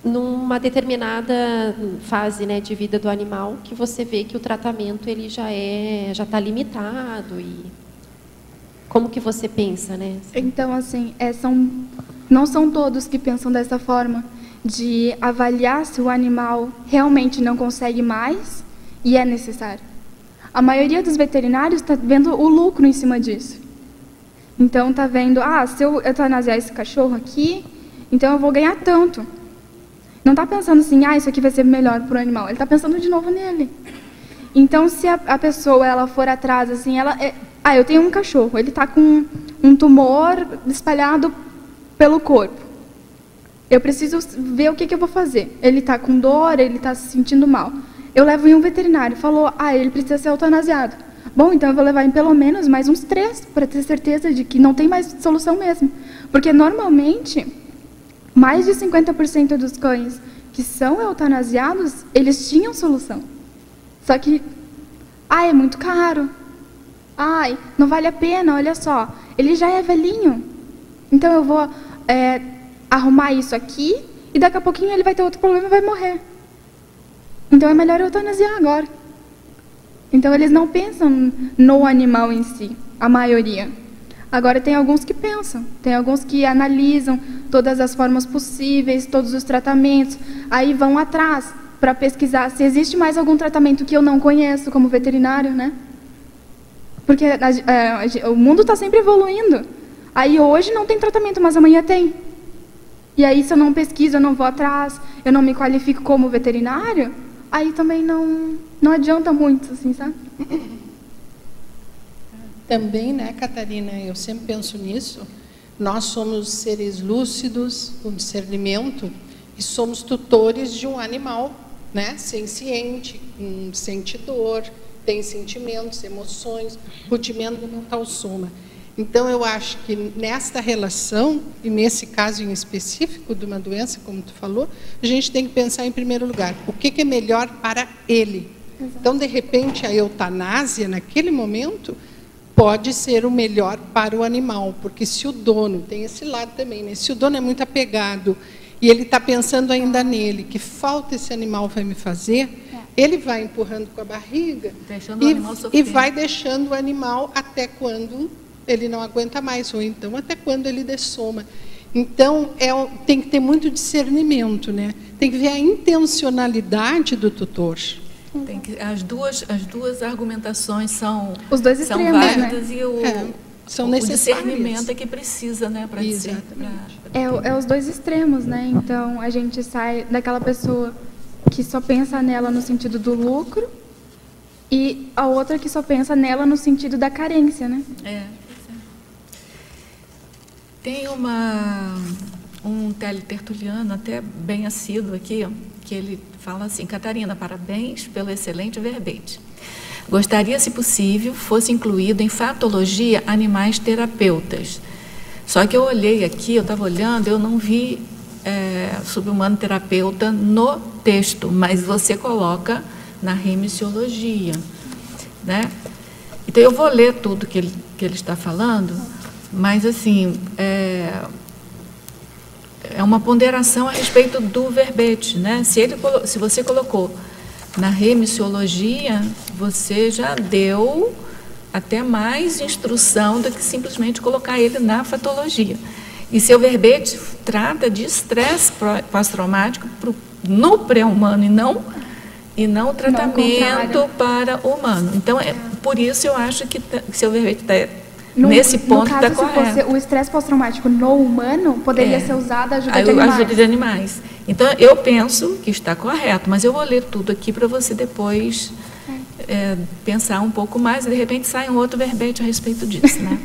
numa determinada fase, né, de vida do animal, que você vê que o tratamento ele já está limitado. E como que você pensa, né? Então, assim, não são todos que pensam dessa forma, de avaliar se o animal realmente não consegue mais e é necessário. A maioria dos veterinários está vendo o lucro em cima disso. Então, está vendo, se eu eutanasiar esse cachorro aqui, então eu vou ganhar tanto. Não está pensando assim, isso aqui vai ser melhor para o animal. Ele está pensando de novo nele. Então, se a pessoa ela for atrás, assim, eu tenho um cachorro, ele está com um tumor espalhado pelo corpo. Eu preciso ver o que eu vou fazer. Ele está com dor, ele está se sentindo mal. Eu levo em um veterinário, falou, ele precisa ser eutanasiado. Bom, então eu vou levar em pelo menos mais uns 3, para ter certeza de que não tem mais solução mesmo. Porque, normalmente, mais de 50% dos cães que são eutanasiados, eles tinham solução. Só que, é muito caro. Não vale a pena, olha só. Ele já é velhinho. Então, eu vou arrumar isso aqui, e daqui a pouquinho ele vai ter outro problema e vai morrer. Então, é melhor eutanasiar agora. Então, eles não pensam no animal em si, a maioria. Agora, tem alguns que pensam, tem alguns que analisam todas as formas possíveis, todos os tratamentos, aí vão atrás para pesquisar se existe mais algum tratamento que eu não conheço como veterinário, né? Porque o mundo está sempre evoluindo. Aí, hoje não tem tratamento, mas amanhã tem. E aí, se eu não pesquiso, eu não vou atrás, eu não me qualifico como veterinário, aí também não adianta muito, assim, sabe? Também, né, Catarina, eu sempre penso nisso, nós somos seres lúcidos, com discernimento, e somos tutores de um animal, né, senciente, sente dor, tem sentimentos, emoções, rudimento mental soma. Então, eu acho que nesta relação, e nesse caso em específico de uma doença, como tu falou, a gente tem que pensar em primeiro lugar, o que é melhor para ele. Exato. Então, de repente, a eutanásia, naquele momento, pode ser o melhor para o animal, porque se o dono, tem esse lado também, né? Se o dono é muito apegado e ele está pensando ainda nele, que falta esse animal vai me fazer, ele vai empurrando com a barriga e vai deixando o animal até quando ele não aguenta mais, ou então até quando ele dessoma. Então, tem que ter muito discernimento, né? Tem que ver a intencionalidade do tutor. As duas argumentações são os dois extremos, válidas, né? E são o discernimento é que precisa, né, para dizer. É os dois extremos, né? Então, a gente sai daquela pessoa que só pensa nela no sentido do lucro e a outra que só pensa nela no sentido da carência, né? Tem um teletertuliano até bem assíduo aqui, que ele fala assim: Catarina, parabéns pelo excelente verbete. Gostaria, se possível, fosse incluído em fatologia animais terapeutas. Só que eu olhei aqui, eu estava olhando, eu não vi subhumano terapeuta no texto, mas você coloca na remissiologia, né? Então, eu vou ler tudo que ele está falando, mas, assim, é uma ponderação a respeito do verbete, né? Se você colocou na remissiologia, você já deu até mais instrução do que simplesmente colocar ele na fatologia. E seu verbete trata de estresse pós-traumático no pré-humano e não tratamento para o humano. Então, por isso eu acho que seu verbete está nesse ponto está correto. O estresse pós-traumático no humano poderia ser usado a ajuda de animais. Ajuda de animais. Então, eu penso que está correto, mas eu vou ler tudo aqui para você depois pensar um pouco mais e, de repente, sai um outro verbete a respeito disso, né?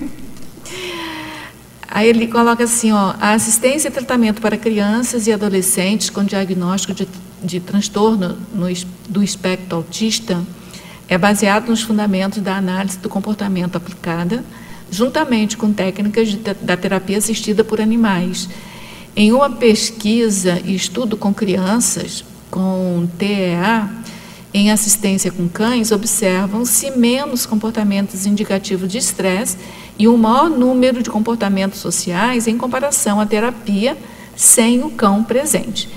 Aí ele coloca assim, a assistência e tratamento para crianças e adolescentes com diagnóstico de transtorno do espectro autista é baseado nos fundamentos da análise do comportamento aplicada, juntamente com técnicas da terapia assistida por animais. Em uma pesquisa e estudo com crianças com TEA, em assistência com cães, observam-se menos comportamentos indicativos de estresse e um maior número de comportamentos sociais em comparação à terapia sem o cão presente.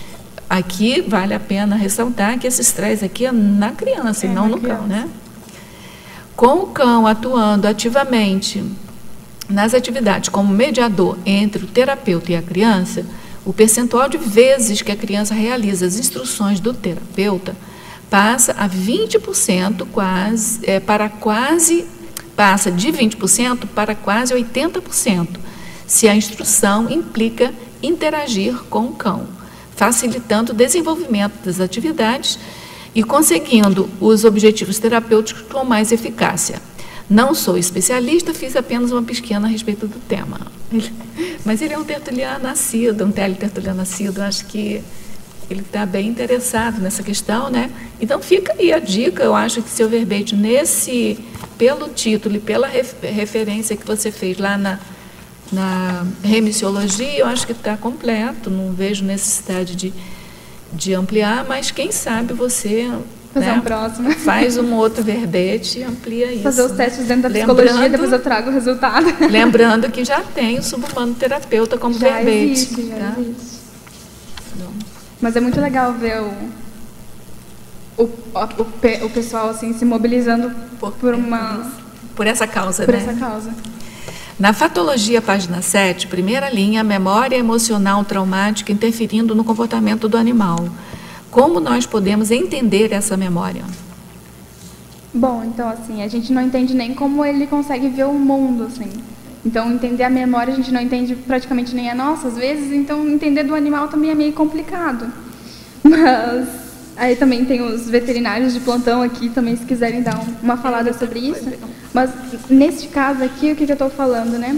Aqui vale a pena ressaltar que esse estresse aqui é na criança e não no cão, né? Com o cão atuando ativamente nas atividades como mediador entre o terapeuta e a criança, o percentual de vezes que a criança realiza as instruções do terapeuta passa a 20% passa de 20% para quase 80%, se a instrução implica interagir com o cão, facilitando o desenvolvimento das atividades e conseguindo os objetivos terapêuticos com mais eficácia. Não sou especialista, fiz apenas uma pesquisa a respeito do tema. Mas ele é um tertuliano nascido, um teletertuliano nascido. Eu acho que ele está bem interessado nessa questão, né? Então fica aí a dica. Eu acho que seu verbete, pelo título e pela referência que você fez lá na remissiologia, eu acho que está completo. Não vejo necessidade de ampliar, mas quem sabe você... Fazer um próximo. Faz um outro verbete e amplia isso. Fazer os testes dentro da psicologia, depois eu trago o resultado. Lembrando que já tem o subhumano terapeuta como já verbete. Existe, já existe. Mas é muito legal ver o pessoal assim, se mobilizando por essa causa. Por essa causa. Na Fatologia, página 7, primeira linha, memória emocional traumática interferindo no comportamento do animal. Como nós podemos entender essa memória? Bom, então assim, a gente não entende nem como ele consegue ver o mundo, assim. Então, entender a memória a gente não entende praticamente nem a nossa, às vezes, então entender do animal também é meio complicado. Mas aí também tem os veterinários de plantão aqui, também se quiserem dar uma falada sobre isso. Mas neste caso aqui, o que eu estou falando, né?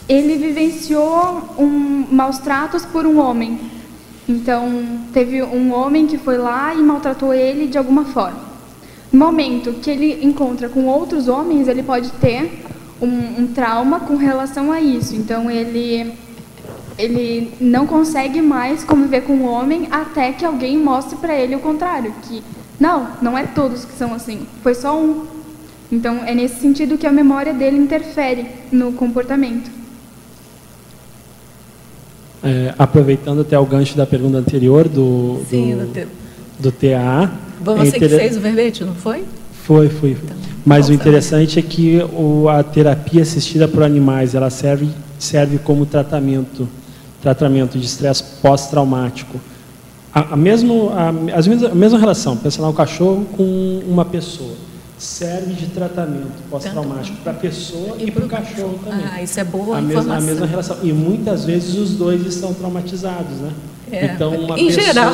Ele vivenciou maus tratos por um homem. Então, teve um homem que foi lá e maltratou ele de alguma forma. No momento que ele encontra com outros homens, ele pode ter um trauma com relação a isso. Então, ele não consegue mais conviver com o homem até que alguém mostre para ele o contrário, que não é todos que são assim, foi só um. Então, é nesse sentido que a memória dele interfere no comportamento. Aproveitando até o gancho da pergunta anterior do TAA. Você que fez o verbete, não foi? Foi. Então, mas o interessante é que a terapia assistida por animais, ela serve como tratamento de estresse pós-traumático. A mesma relação, pensar no cachorro com uma pessoa, serve de tratamento pós-traumático para a pessoa e para o cachorro também. Isso é boa informação. A mesma relação. E muitas vezes os dois estão traumatizados, né? Então, geral.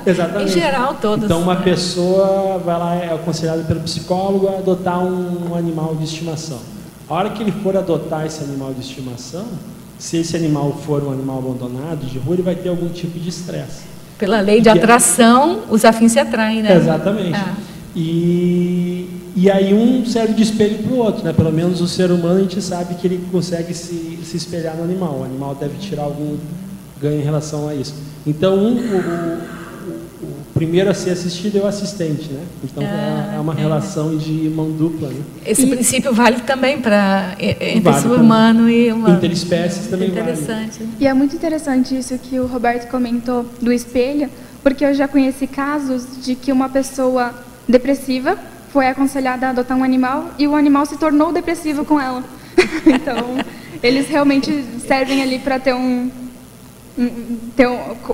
Exatamente. Em geral, todos. Então, uma pessoa vai lá, é aconselhada pelo psicólogo a adotar um animal de estimação. A hora que ele for adotar esse animal de estimação, se esse animal for um animal abandonado de rua, ele vai ter algum tipo de estresse. Pela lei de atração, os afins se atraem, né? Exatamente. E aí um serve de espelho para o outro, né? Pelo menos o ser humano, a gente sabe que ele consegue se espelhar no animal. O animal deve tirar algum ganho em relação a isso. Então, o primeiro a ser assistido é o assistente, né? Então, é uma relação de mão dupla, né? Esse princípio vale também para entre o ser humano e uma... Interespécies também vale. Interessante. E é muito interessante isso que o Roberto comentou do espelho, porque eu já conheci casos de que uma pessoa depressiva foi aconselhada a adotar um animal e o animal se tornou depressivo com ela. Então, eles realmente servem ali para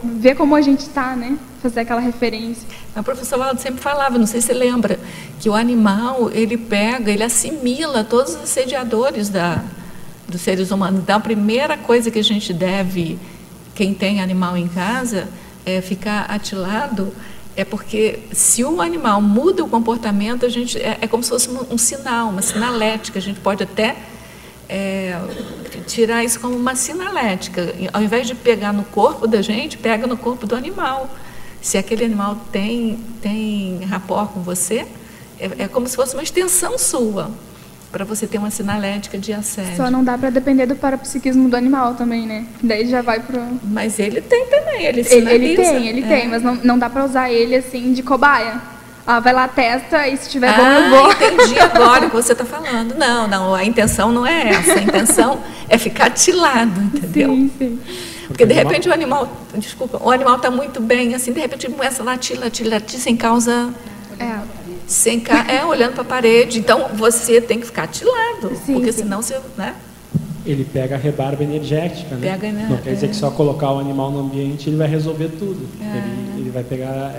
ver como a gente está, né? Fazer aquela referência. O professor Aldo sempre falava, não sei se você lembra, que o animal, ele assimila todos os assediadores dos seres humanos. Então, a primeira coisa que a gente deve, quem tem animal em casa, é ficar atilado. É porque se o animal muda o comportamento, a gente é como se fosse um sinal, uma sinalética. A gente pode até tirar isso como uma sinalética. Ao invés de pegar no corpo da gente, pega no corpo do animal. Se aquele animal tem rapport com você, é como se fosse uma extensão sua, para você ter uma sinalética de assédio. Só não dá para depender do parapsiquismo do animal também, né? Daí já vai pro... Mas ele tem também, ele sinaliza. Ele tem, mas não dá para usar ele assim de cobaia. Vai lá, testa, e se estiver bom, eu vou. Entendi agora o que você está falando. Não, a intenção não é essa. A intenção é ficar atilado, entendeu? Sim. Porque, de repente, o animal está muito bem, assim, de repente ele começa a latir sem causa... olhando para a parede. Então, você tem que ficar atilado, porque senão você... Né? Ele pega a rebarba energética, né? Não quer dizer que só colocar o animal no ambiente ele vai resolver tudo. Ele vai pegar...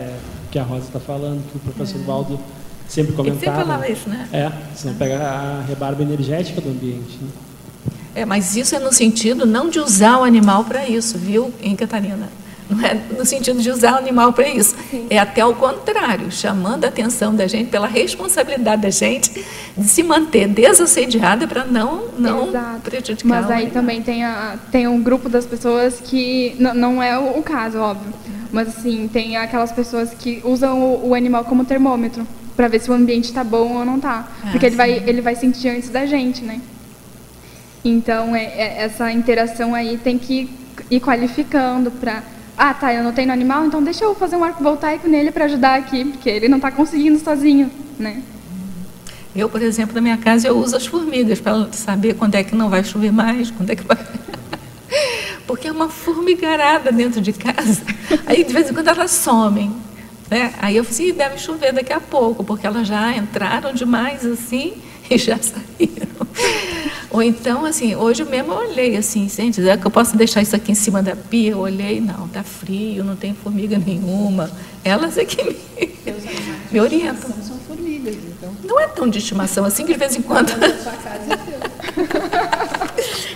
que a Rosa está falando, que o professor Valdo sempre comentava. Ele sempre falava isso, né? Senão pega a rebarba energética do ambiente. Né? Mas isso é no sentido não de usar o animal para isso, viu, hein, Catarina? Não é no sentido de usar o animal para isso. Sim. É até o contrário, chamando a atenção da gente pela responsabilidade da gente de se manter desassediada para não Exato. prejudicar. Mas aí também tem um grupo das pessoas que não é o caso, óbvio. Mas assim, tem aquelas pessoas que usam o animal como termômetro para ver se o ambiente está bom ou não está. Porque ele vai sentir antes da gente, né? Então, essa interação aí tem que ir qualificando para... Ah, tá, eu notei no animal, então deixa eu fazer um arco voltaico nele para ajudar aqui, porque ele não está conseguindo sozinho, né? Eu, por exemplo, na minha casa, eu uso as formigas para saber quando é que não vai chover mais, quando é que vai... Porque é uma formigarada dentro de casa. Aí, de vez em quando, elas somem. Né? Aí eu falei, deve chover daqui a pouco, porque elas já entraram demais assim e já saíram. Ou então, assim, hoje mesmo eu olhei assim, gente, será que eu posso deixar isso aqui em cima da pia? Eu olhei, não, tá frio, não tem formiga nenhuma. Elas é que me orientam. São formigas, então. Não é tão de estimação assim que de vez em quando.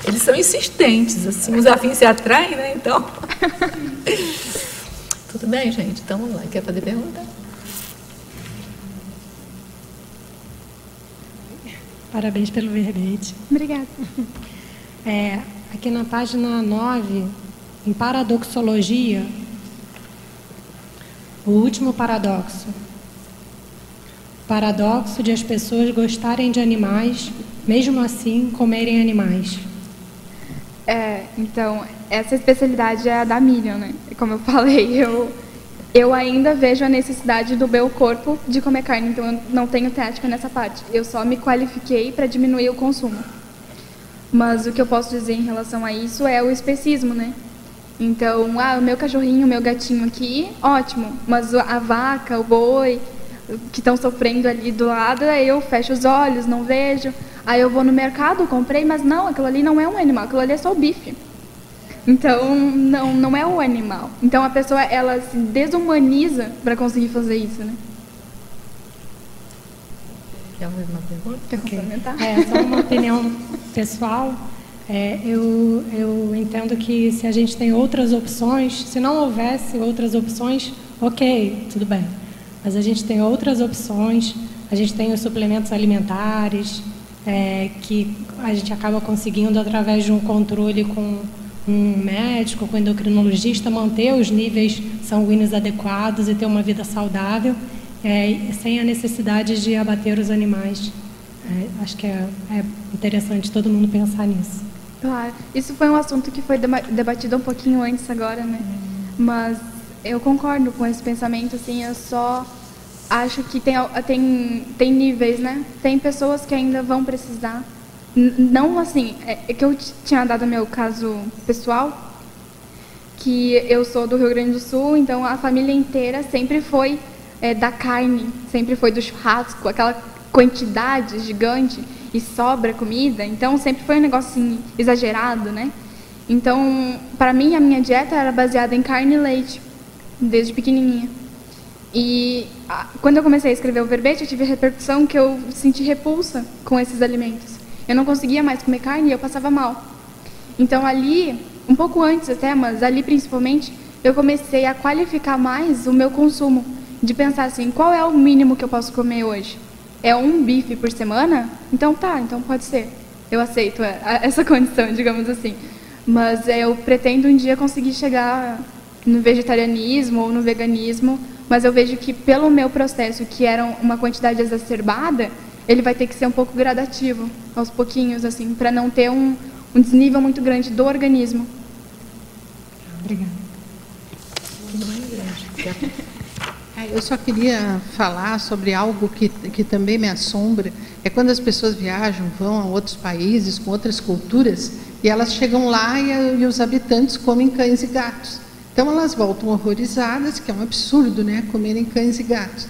Eles são insistentes, assim, os afins se atraem, né? Então. Tudo bem, gente? Então vamos lá. Quer fazer pergunta? Parabéns pelo verbete. Obrigada. Aqui na página 9, em paradoxologia, o último paradoxo. Paradoxo de as pessoas gostarem de animais, mesmo assim comerem animais. Então, essa especialidade é a da Miriam, né? Como eu falei, eu ainda vejo a necessidade do meu corpo de comer carne, então eu não tenho técnica nessa parte. Eu só me qualifiquei para diminuir o consumo. Mas o que eu posso dizer em relação a isso é o especismo, né? Então, o meu cachorrinho, o meu gatinho aqui, ótimo. Mas a vaca, o boi, que estão sofrendo ali do lado, aí eu fecho os olhos, não vejo. Aí eu vou no mercado, comprei, mas não, aquilo ali não é um animal, aquilo ali é só o bife. Então, não é o animal. Então, a pessoa, ela se desumaniza para conseguir fazer isso, né? Quer uma pergunta? Quer complementar? Só uma opinião pessoal. Eu entendo que se a gente tem outras opções, se não houvesse outras opções, ok, tudo bem. Mas a gente tem outras opções, a gente tem os suplementos alimentares, que a gente acaba conseguindo, através de um controle com um médico, com um endocrinologista, manter os níveis sanguíneos adequados e ter uma vida saudável, sem a necessidade de abater os animais. Acho que é interessante todo mundo pensar nisso. Claro, isso foi um assunto que foi debatido um pouquinho antes agora, né? Mas eu concordo com esse pensamento, assim, eu só acho que tem níveis, né? Tem pessoas que ainda vão precisar. Não assim, é que eu tinha dado meu caso pessoal, que eu sou do Rio Grande do Sul, então a família inteira sempre foi da carne, sempre foi do churrasco, aquela quantidade gigante e sobra comida, então sempre foi um negócio assim, exagerado, né? Então, para mim, a minha dieta era baseada em carne e leite, desde pequenininha. E quando eu comecei a escrever o verbete, eu tive a repercussão que eu senti repulsa com esses alimentos. Eu não conseguia mais comer carne e eu passava mal. Então ali, um pouco antes até, mas ali principalmente, eu comecei a qualificar mais o meu consumo. De pensar assim, qual é o mínimo que eu posso comer hoje? É um bife por semana? Então tá, então pode ser. Eu aceito essa condição, digamos assim. Mas eu pretendo um dia conseguir chegar no vegetarianismo ou no veganismo, mas eu vejo que pelo meu processo, que era uma quantidade exacerbada, ele vai ter que ser um pouco gradativo, aos pouquinhos, assim, para não ter um desnível muito grande do organismo. Obrigada. Eu só queria falar sobre algo que também me assombra, é quando as pessoas viajam, vão a outros países, com outras culturas, e elas chegam lá e os habitantes comem cães e gatos. Então elas voltam horrorizadas, que é um absurdo, né, comerem cães e gatos.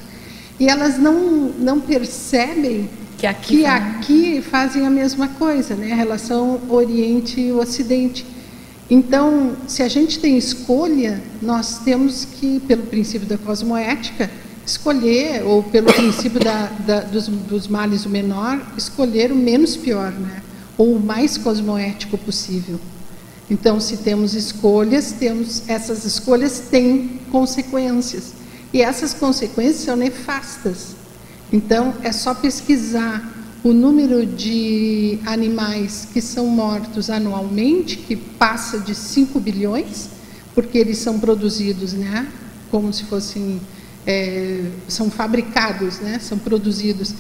E elas não percebem que aqui fazem a mesma coisa, né? A relação Oriente e Ocidente. Então, se a gente tem escolha, nós temos que, pelo princípio da cosmoética, escolher, ou pelo princípio dos males o menor, escolher o menos pior, né? Ou o mais cosmoético possível. Então, se temos escolhas, essas escolhas têm consequências. E essas consequências são nefastas. Então, é só pesquisar o número de animais que são mortos anualmente, que passa de 5 bilhões, porque eles são produzidos, né, como se fossem, são fabricados, né, são produzidos.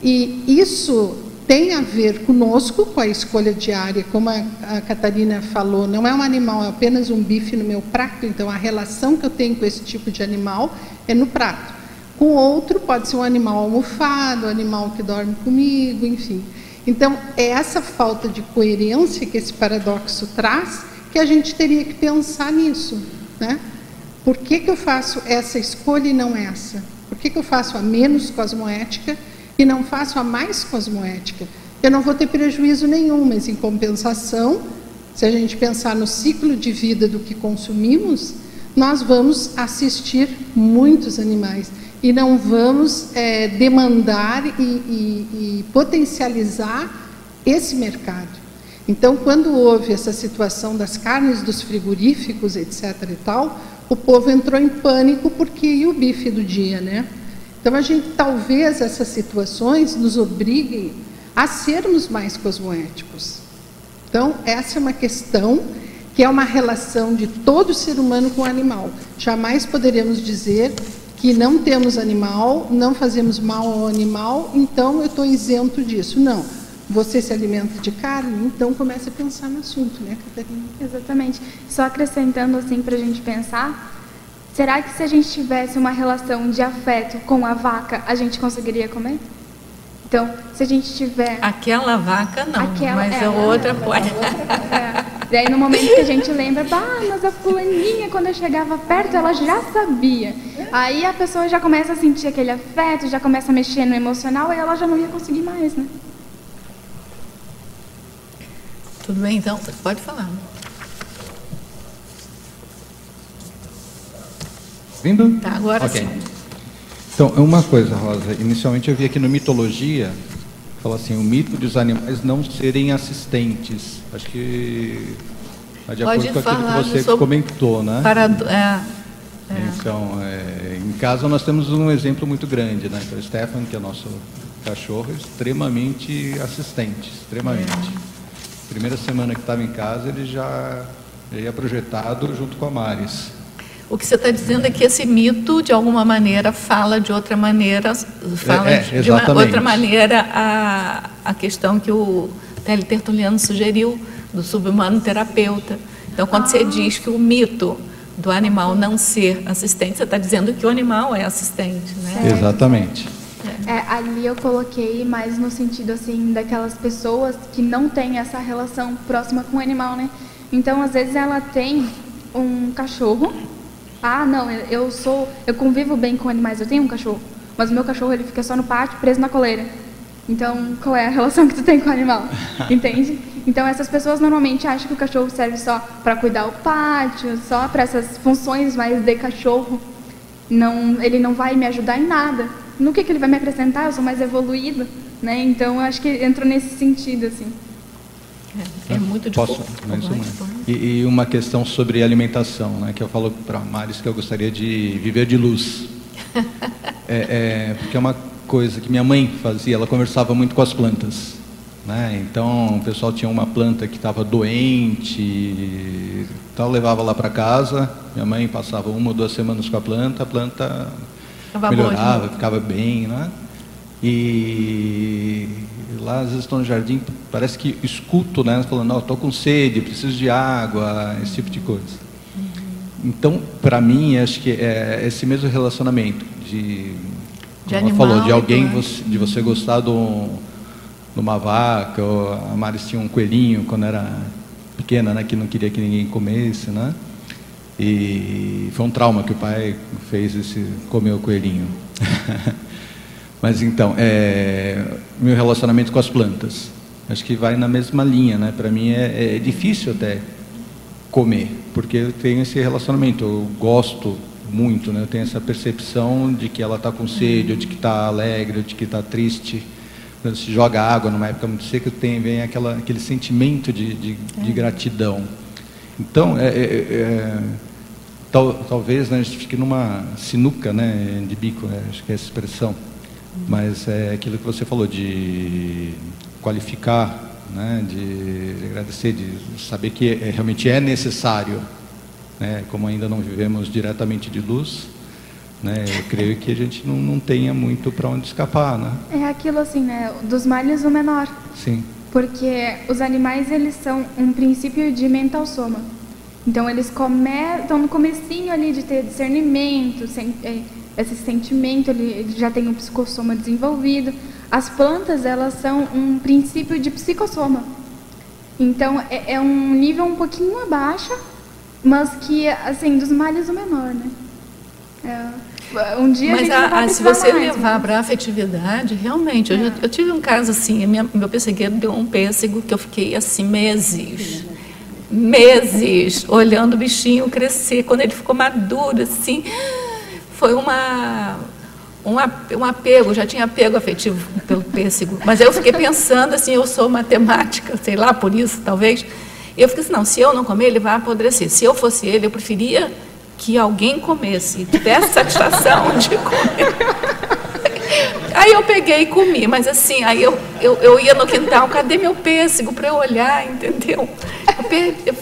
E isso tem a ver conosco, com a escolha diária, como a Catarina falou, não é um animal, é apenas um bife no meu prato, então a relação que eu tenho com esse tipo de animal é no prato. Com outro, pode ser um animal almofado, um animal que dorme comigo, enfim. Então, é essa falta de coerência que esse paradoxo traz, que a gente teria que pensar nisso, né? Por que eu faço essa escolha e não essa? Por que eu faço a menos cosmoética e não faço a mais cosmoética? Eu não vou ter prejuízo nenhum, mas em compensação, se a gente pensar no ciclo de vida do que consumimos, nós vamos assistir muitos animais e não vamos demandar e potencializar esse mercado. Então, quando houve essa situação das carnes dos frigoríficos, etc. e tal, o povo entrou em pânico porque ia o bife do dia, né? Então, talvez essas situações nos obriguem a sermos mais cosmoéticos. Então, essa é uma questão que é uma relação de todo ser humano com o animal. Jamais poderemos dizer que não temos animal, não fazemos mal ao animal, então eu estou isento disso. Não. Você se alimenta de carne, então comece a pensar no assunto, né, Catarina? Exatamente. Só acrescentando assim para a gente pensar, será que se a gente tivesse uma relação de afeto com a vaca, a gente conseguiria comer? Então, se a gente tiver... Aquela vaca não, mas a outra pode. Daí no momento que a gente lembra, mas a fulaninha, quando eu chegava perto, ela já sabia. Aí a pessoa já começa a sentir aquele afeto, já começa a mexer no emocional, e ela já não ia conseguir mais, né? Tudo bem, então? Pode falar. Vindo? Tá, agora okay. sim. Então, uma coisa, Rosa, inicialmente eu vi aqui no Mitologia, fala assim, o mito dos animais não serem assistentes. Acho que está de acordo com aquilo que você comentou, né? Então, em casa nós temos um exemplo muito grande, né? Então, o Stefan, que é nosso cachorro, é extremamente assistente, extremamente. Primeira semana que estava em casa, ele já ia projetado junto com a Maris. O que você está dizendo é que esse mito, de alguma maneira, fala de outra maneira, de uma outra maneira a questão que o Tertuliano sugeriu do subhumano terapeuta. Então, quando você diz que o mito do animal não ser assistente, você está dizendo que o animal é assistente, né? Exatamente. Ali eu coloquei mais no sentido assim daquelas pessoas que não têm essa relação próxima com o animal, né? Então, às vezes ela tem um cachorro. Não, eu convivo bem com animais, eu tenho um cachorro, mas o meu cachorro ele fica só no pátio, preso na coleira. Então, qual é a relação que tu tem com o animal? Entende? Então, essas pessoas normalmente acham que o cachorro serve só para cuidar o pátio, só para essas funções mais de cachorro. Não, ele não vai me ajudar em nada. No que ele vai me acrescentar? Eu sou mais evoluída, né? Então, eu acho que entrou nesse sentido, assim. É muito difícil. E uma questão sobre alimentação, né, que eu falo para a Maris que eu gostaria de viver de luz. Porque é uma coisa que minha mãe fazia, ela conversava muito com as plantas. Né? Então, o pessoal tinha uma planta que estava doente, tal, levava lá para casa, minha mãe passava 1 ou 2 semanas com a planta melhorava, ficava bem, né? E lá, às vezes, estou no jardim, parece que escuto, né? Falando, não, estou com sede, preciso de água, esse tipo de coisa. Então, para mim, acho que é esse mesmo relacionamento de animal, falou, de alguém, de você gostar de uma vaca, ou a Maris tinha um coelhinho quando era pequena, né? Que não queria que ninguém comesse, né? E foi um trauma que o pai fez, comer o coelhinho. Mas então, meu relacionamento com as plantas, acho que vai na mesma linha, né? Para mim é difícil até comer, porque eu tenho esse relacionamento, eu gosto muito, né? Eu tenho essa percepção de que ela está com sede, ou de que está alegre, ou de que está triste. Quando se joga água numa época muito seca, vem aquele sentimento de gratidão. Então, talvez, né, a gente fique numa sinuca, né, de bico, acho que é essa expressão, mas é aquilo que você falou, de qualificar, né, de agradecer, de saber que realmente é necessário, né, como ainda não vivemos diretamente de luz, né, eu creio que a gente não tenha muito para onde escapar, né? É aquilo assim, né, dos males o menor. Sim. Porque os animais, eles são um princípio de mental soma. Então, eles estão no comecinho ali de ter discernimento, esse sentimento, ele já tem um psicossoma desenvolvido. As plantas, elas são um princípio de psicossoma. Então, é um nível um pouquinho abaixo, mas que, assim, dos males o menor, né? Um dia a gente vai se você mais, levar para a afetividade, realmente, eu tive um caso assim, meu pessegueiro deu um pêssego que eu fiquei assim meses olhando o bichinho crescer. Quando ele ficou maduro, assim, foi um apego, já tinha apego afetivo pelo pêssego. Mas eu fiquei pensando assim, eu sou matemática, sei lá, por isso, talvez. Eu fiquei assim, não, se eu não comer, ele vai apodrecer. Se eu fosse ele, eu preferia que alguém comesse, tivesse satisfação de comer. Aí eu peguei e comi, mas assim, aí eu ia no quintal, cadê meu pêssego para eu olhar, entendeu? Eu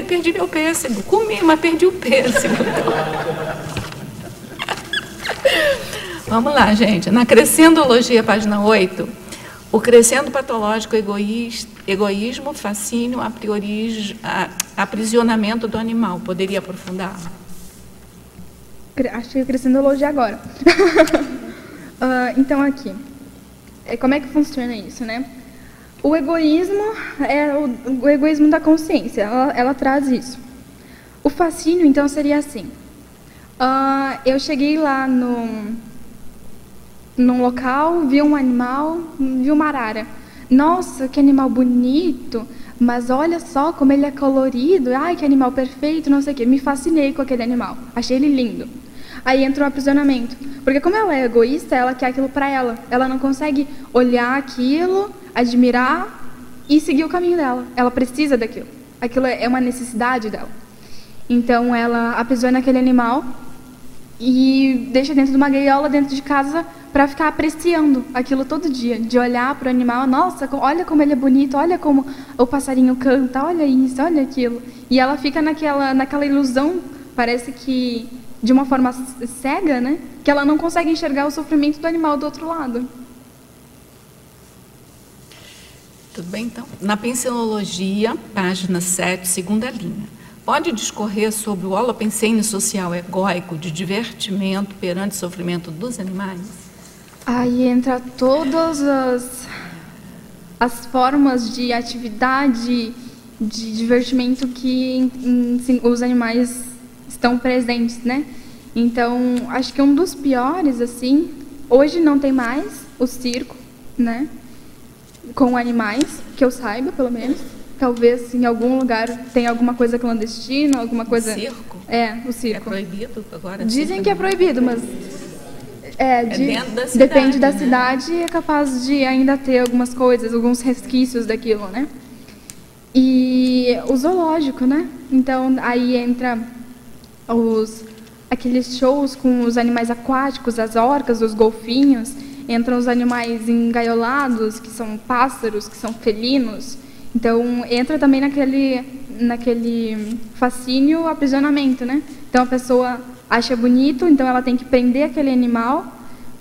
perdi meu pêssego, comi, mas perdi o pêssego. Vamos lá, gente. Na Crescendologia, página 8, o crescendo patológico, egoísmo, fascínio, aprisionamento do animal. Poderia aprofundar? Acho que é Crescendologia agora. Então, aqui. Como é que funciona isso, né? O egoísmo é o egoísmo da consciência. Ela traz isso. O fascínio, então, seria assim. Eu cheguei lá num local, vi um animal, vi uma arara. Nossa, que animal bonito! Mas olha só como ele é colorido. Ai, que animal perfeito, não sei o quê. Me fascinei com aquele animal. Achei ele lindo. Aí entra o aprisionamento. Porque como ela é egoísta, ela quer aquilo para ela. Ela não consegue olhar aquilo, admirar e seguir o caminho dela. Ela precisa daquilo. Aquilo é uma necessidade dela. Então, ela aprisiona aquele animal e deixa dentro de uma gaiola dentro de casa para ficar apreciando aquilo todo dia, de olhar para o animal, nossa, olha como ele é bonito, olha como o passarinho canta, olha isso, olha aquilo. E ela fica naquela ilusão, parece que de uma forma cega, né? Que ela não consegue enxergar o sofrimento do animal do outro lado. Tudo bem, então? Na Pensenologia, página 7, segunda linha. Pode discorrer sobre o holopensene social egóico de divertimento perante o sofrimento dos animais? Aí entra todas as formas de atividade, de divertimento que os animais estão presentes, né? Então, acho que um dos piores, assim, hoje não tem mais o circo, né? Com animais, que eu saiba, pelo menos. Talvez em algum lugar tenha alguma coisa clandestina, alguma coisa... O circo? O circo. É proibido agora? Dizem que é proibido, mas... dentro da cidade, depende da né? cidade e é capaz de ainda ter algumas coisas, alguns resquícios daquilo, né? E o zoológico, né? Então, aí entra aqueles shows com os animais aquáticos, as orcas, os golfinhos, entram os animais engaiolados, que são pássaros, que são felinos. Então, entra também naquele fascínio, aprisionamento, né? Então, a pessoa acha bonito, então ela tem que prender aquele animal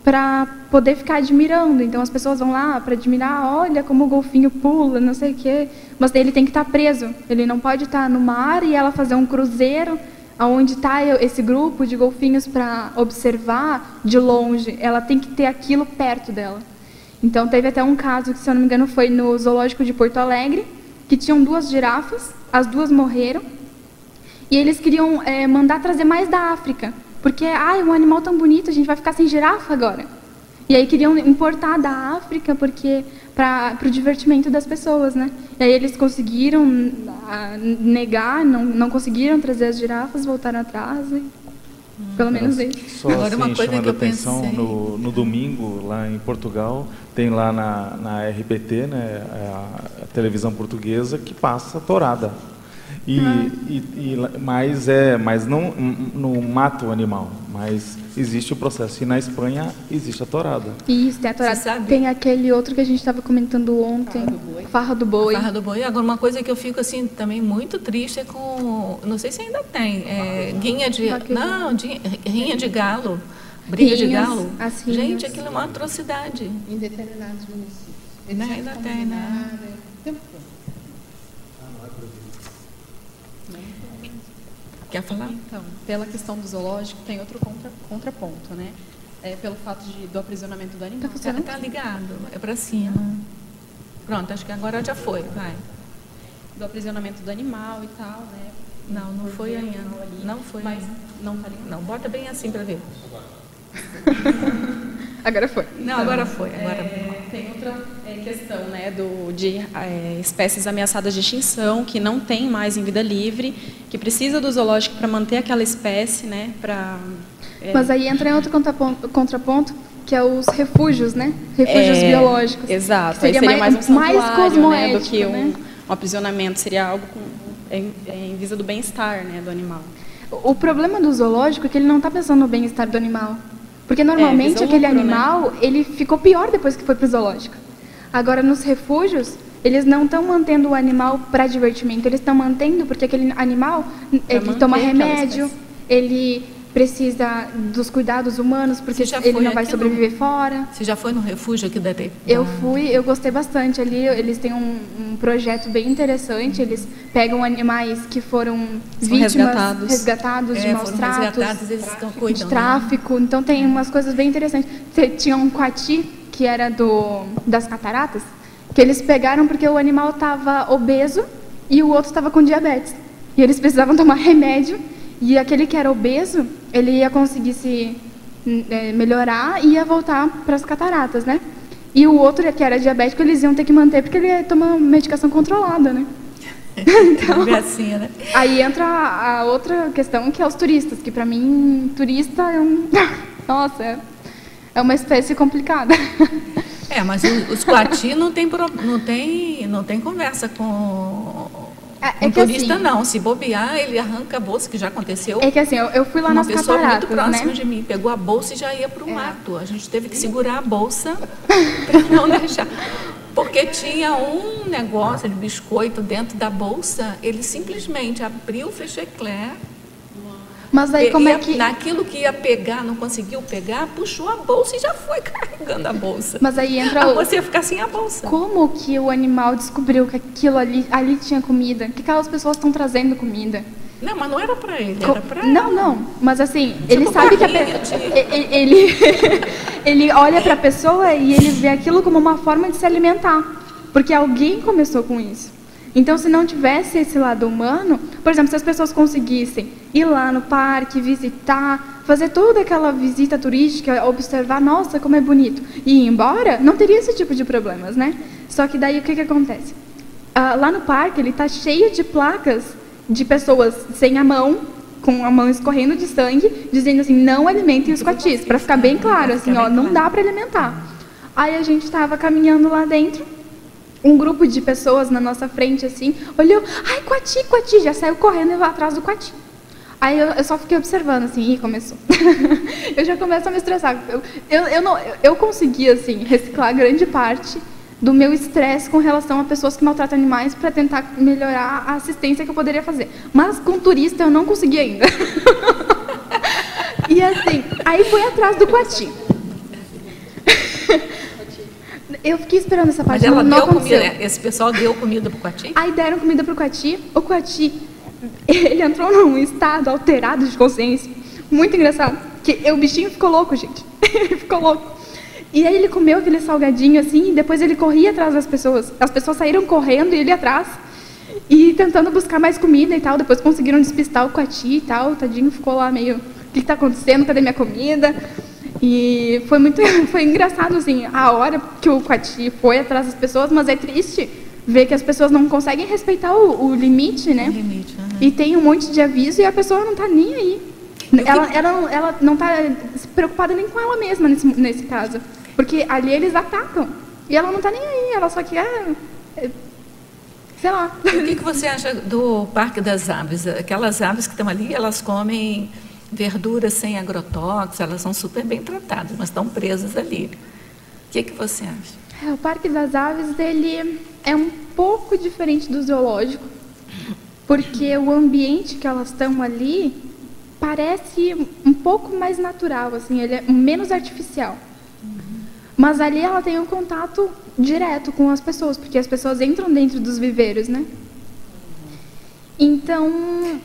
para poder ficar admirando. Então, as pessoas vão lá para admirar, olha como o golfinho pula, não sei o quê. Mas daí ele tem que estar preso. Ele não pode estar no mar e ela fazer um cruzeiro onde está esse grupo de golfinhos para observar de longe. Ela tem que ter aquilo perto dela. Então, teve até um caso que, se eu não me engano, foi no Zoológico de Porto Alegre, que tinham 2 girafas, as 2 morreram, e eles queriam mandar trazer mais da África, porque, um animal tão bonito, a gente vai ficar sem girafa agora. E aí queriam importar da África, porque para o divertimento das pessoas, né? E aí eles conseguiram negar, não conseguiram trazer as girafas, voltaram atrás, e pelo menos isso. Só Agora, uma assim, coisa chamando que eu atenção, pensei. no domingo, lá em Portugal, tem lá na RBT, né, a televisão portuguesa, que passa tourada. Mas não mata o animal, mas existe o processo. E na Espanha existe a tourada. Isso, tem a tourada. Tem aquele outro que a gente estava comentando ontem, Farra do Boi. Farra do Boi. Agora, uma coisa que eu fico assim também muito triste é com, não sei se ainda tem, rinha de galo, briga de galo. Gente, aquilo é uma atrocidade. Em determinados municípios. Ainda tem, né? Quer falar? Então, pela questão do zoológico, tem outro contraponto, né? Pelo fato do aprisionamento do animal. Tá ligado, é para cima. Pronto, acho que agora já foi, vai. Do aprisionamento do animal e tal, né? Não foi ainda. Não foi. Mas não tá ligado. Não, bota bem assim para ver. Agora foi. Não, agora foi. Tem outra questão, né, de espécies ameaçadas de extinção, que não tem mais em vida livre, que precisa do zoológico para manter aquela espécie, né, Mas aí entra em outro contraponto, que é os refúgios, né? Refúgios biológicos. Exato. Seria mais um santuário, né, do que né? um aprisionamento. Seria algo em visa do bem-estar, né, do animal. O problema do zoológico é que ele não está pensando no bem-estar do animal. Porque normalmente aquele animal, né, ele ficou pior depois que foi para o zoológico. Agora, nos refúgios, eles não estão mantendo o animal para divertimento, eles estão mantendo porque aquele animal, ele toma remédio, ele precisa dos cuidados humanos, porque ele não vai sobreviver fora. Você já foi no refúgio aqui da Eu fui, eu gostei bastante ali. Eles têm um projeto bem interessante. Eles pegam animais que foram vítimas, resgatados de maus tratos, eles estão cuidando, de tráfico. Então tem umas coisas bem interessantes. Tinha um coati, que era das cataratas, que eles pegaram porque o animal estava obeso e o outro estava com diabetes. E eles precisavam tomar remédio. E aquele que era obeso, ele ia conseguir se melhorar e ia voltar para as cataratas, né? E o outro, que era diabético, eles iam ter que manter porque ele ia tomar medicação controlada, né? Então, gracinha, né? Aí entra a outra questão, que é os turistas, que para mim, turista é Nossa, é uma espécie complicada. Mas os coati não tem conversa com... turista assim, não, se bobear, ele arranca a bolsa, que já aconteceu. É que assim, eu fui lá nas cataratas, uma pessoa muito próxima, né, de mim, pegou a bolsa e já ia para o mato. A gente teve que segurar a bolsa para não deixar. Porque tinha um negócio de biscoito dentro da bolsa, ele simplesmente abriu o fecheclé. Mas aí como é que... Naquilo que ia pegar, não conseguiu pegar, puxou a bolsa e já foi carregando a bolsa. Mas aí entra... Você ia ficar sem a bolsa. Como que o animal descobriu que aquilo ali tinha comida? Que aquelas pessoas estão trazendo comida? Não, mas não era para ele, era para ela. Não. Mas assim, ele sabe que ele olha para a pessoa e ele vê aquilo como uma forma de se alimentar. Porque alguém começou com isso. Então, se não tivesse esse lado humano, por exemplo, se as pessoas conseguissem ir lá no parque, visitar, fazer toda aquela visita turística, observar, nossa, como é bonito, e ir embora, não teria esse tipo de problemas, né? Só que daí o que acontece? Lá no parque, ele está cheio de placas de pessoas sem a mão, com a mão escorrendo de sangue, dizendo assim, não alimentem os coatis, para ficar bem claro, assim, ó, não dá para alimentar. Aí a gente estava caminhando lá dentro, um grupo de pessoas na nossa frente, assim, olhou, ai, coati, já saiu correndo atrás do coati. Aí eu só fiquei observando, assim, e começou. Eu já começo a me estressar. Eu consegui, assim, reciclar grande parte do meu estresse com relação a pessoas que maltratam animais para tentar melhorar a assistência que eu poderia fazer. Mas com turista eu não consegui ainda. E assim, aí fui atrás do coati. Eu fiquei esperando essa parte. Mas ela não deu aconteceu. Comida, esse pessoal deu comida pro coati? Aí deram comida pro coati. O coati, ele entrou num estado alterado de consciência. Muito engraçado. Que o bichinho ficou louco, gente. Ele ficou louco. E aí ele comeu aquele salgadinho assim, e depois ele corria atrás das pessoas. As pessoas saíram correndo e ele atrás. E tentando buscar mais comida e tal. Depois conseguiram despistar o coati e tal. O tadinho ficou lá meio, o que está acontecendo? Cadê minha comida? E foi engraçado, assim, a hora que o coati foi atrás das pessoas, mas é triste ver que as pessoas não conseguem respeitar o limite, né? E tem um monte de aviso e a pessoa não está nem aí. Ela não está preocupada nem com ela mesma nesse caso. Porque ali eles atacam. E ela não está nem aí, ela só quer sei lá. O que você acha do Parque das Aves? Aquelas aves que estão ali, elas comem verduras sem agrotóxicos, elas são super bem tratadas, mas estão presas ali. O que você acha? O Parque das Aves, ele é um pouco diferente do zoológico, porque o ambiente que elas estão ali parece um pouco mais natural, assim, ele é menos artificial. Mas ali ela tem um contato direto com as pessoas, porque as pessoas entram dentro dos viveiros, né? Então...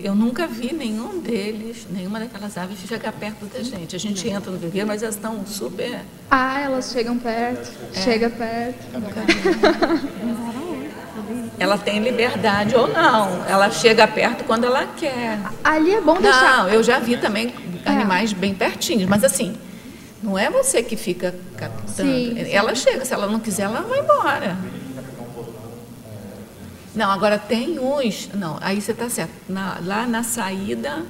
eu nunca vi nenhum deles, nenhuma daquelas aves chegar perto da gente. A gente entra no viveiro, mas elas estão super... elas chegam perto, chega perto. Ela tem liberdade ou não, ela chega perto quando ela quer. Ali é bom deixar... Não, eu já vi também animais bem pertinhos, mas assim... Não é você que fica captando. Sim. Ela chega, se ela não quiser, ela vai embora. Não, agora tem uns... Não, aí você está certo. Lá na saída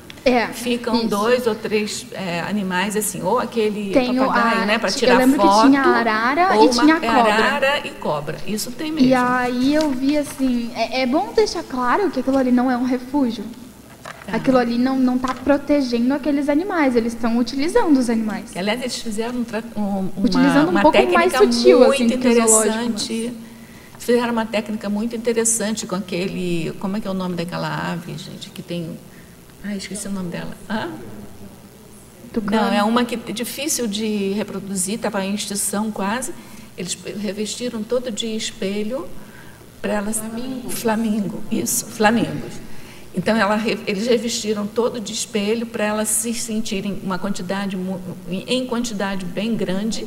ficam 2 ou 3 animais, assim, ou aquele papagaio, né, para tirar foto. Eu lembro que tinha arara e tinha cobra. Arara e cobra, isso tem mesmo. E aí eu vi assim, é bom deixar claro que aquilo ali não é um refúgio. Aquilo ali não está protegendo aqueles animais, eles estão utilizando os animais. Aliás, eles fizeram utilizando um pouco mais sutil, muito assim, interessante. Fizeram uma técnica muito interessante com aquele... Como é que é o nome daquela ave, gente, que tem... esqueci o nome dela. Não, é uma que é difícil de reproduzir, estava em extinção quase. Eles revestiram todo de espelho para elas... Flamingo, isso, flamingos. Então, eles revestiram todo de espelho para elas se sentirem em quantidade bem grande,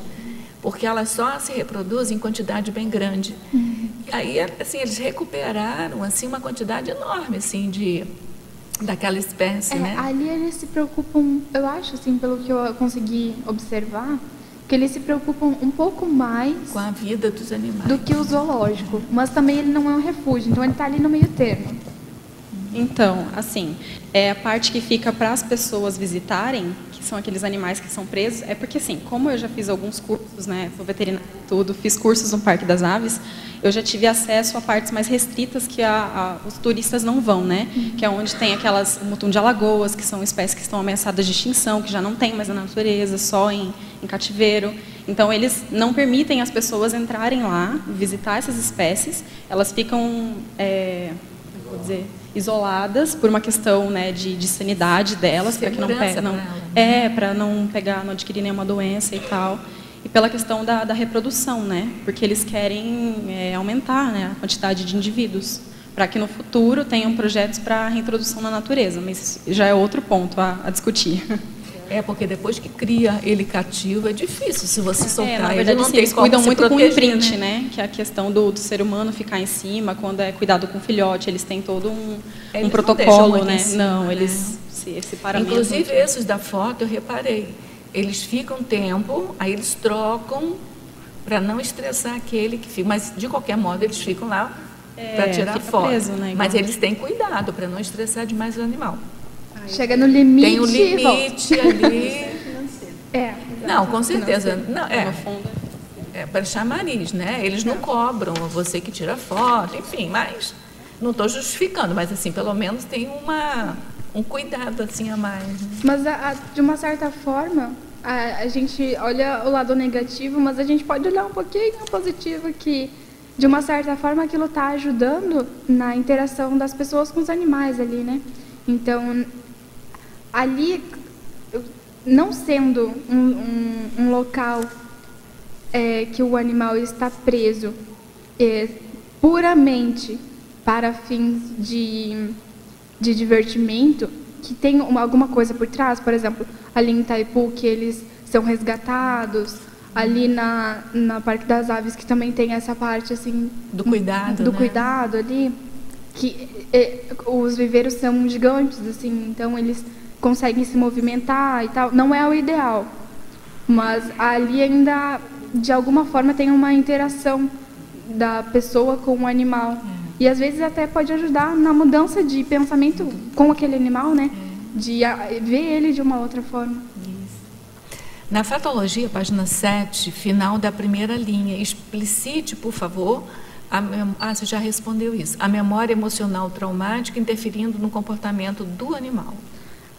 porque elas só se reproduzem em quantidade bem grande. E aí, assim, eles recuperaram assim, uma quantidade enorme assim, daquela espécie. Né? Ali eles se preocupam, eu acho, assim, pelo que eu consegui observar, que eles se preocupam um pouco mais com a vida dos animais do que o zoológico. Mas também ele não é um refúgio, então ele está ali no meio termo. Então, assim, a parte que fica para as pessoas visitarem, que são aqueles animais que são presos, é porque, assim, como eu já fiz alguns cursos, né, sou veterinária e tudo, fiz cursos no Parque das Aves, eu já tive acesso a partes mais restritas que os turistas não vão, né, que é onde tem aquelas mutum de alagoas, que são espécies que estão ameaçadas de extinção, que já não tem mais na natureza, só em cativeiro. Então, eles não permitem as pessoas entrarem lá, visitar essas espécies, elas ficam, vou dizer, isoladas por uma questão, né, de sanidade delas, para que não para não pegar, não adquirir nenhuma doença e tal, e pela questão da reprodução, né, porque eles querem aumentar, né, a quantidade de indivíduos, para que no futuro tenham projetos para reintrodução na natureza, mas já é outro ponto a discutir. Porque depois que cria ele cativo é difícil, se você soltar na verdade, ele, não tem eles como cuidam se muito proteger, com o imprint, né? Que é a questão do ser humano ficar em cima, quando é cuidado com o filhote, eles têm todo um protocolo, né? Não, eles se separam. Inclusive esses da foto, eu reparei, eles ficam tempo, aí eles trocam para não estressar aquele que fica, mas de qualquer modo eles ficam lá para tirar foto, preso, né, mas eles têm cuidado para não estressar demais o animal. Chega no limite. Tem um limite ali. Não, com certeza. Não, para chamariz, né? Eles não cobram, você que tira foto, enfim, mas não estou justificando, mas assim, pelo menos tem um cuidado assim a mais. Né? Mas de uma certa forma, a gente olha o lado negativo, mas a gente pode olhar um pouquinho positivo que, de uma certa forma, aquilo está ajudando na interação das pessoas com os animais ali, né? Então, ali, não sendo um local que o animal está preso puramente para fins de divertimento, que tem alguma coisa por trás, por exemplo, ali em Itaipu, que eles são resgatados, ali na Parque das Aves, que também tem essa parte assim do cuidado, do cuidado ali, que os viveiros são gigantes, assim, então eles conseguem se movimentar e tal. Não é o ideal, mas ali ainda, de alguma forma, tem uma interação da pessoa com o animal. E às vezes até pode ajudar na mudança de pensamento com aquele animal, né? De ver ele de uma outra forma. Na Fetologia, página 7, final da primeira linha, explicite, por favor, Você já respondeu isso. A memória emocional traumática interferindo no comportamento do animal.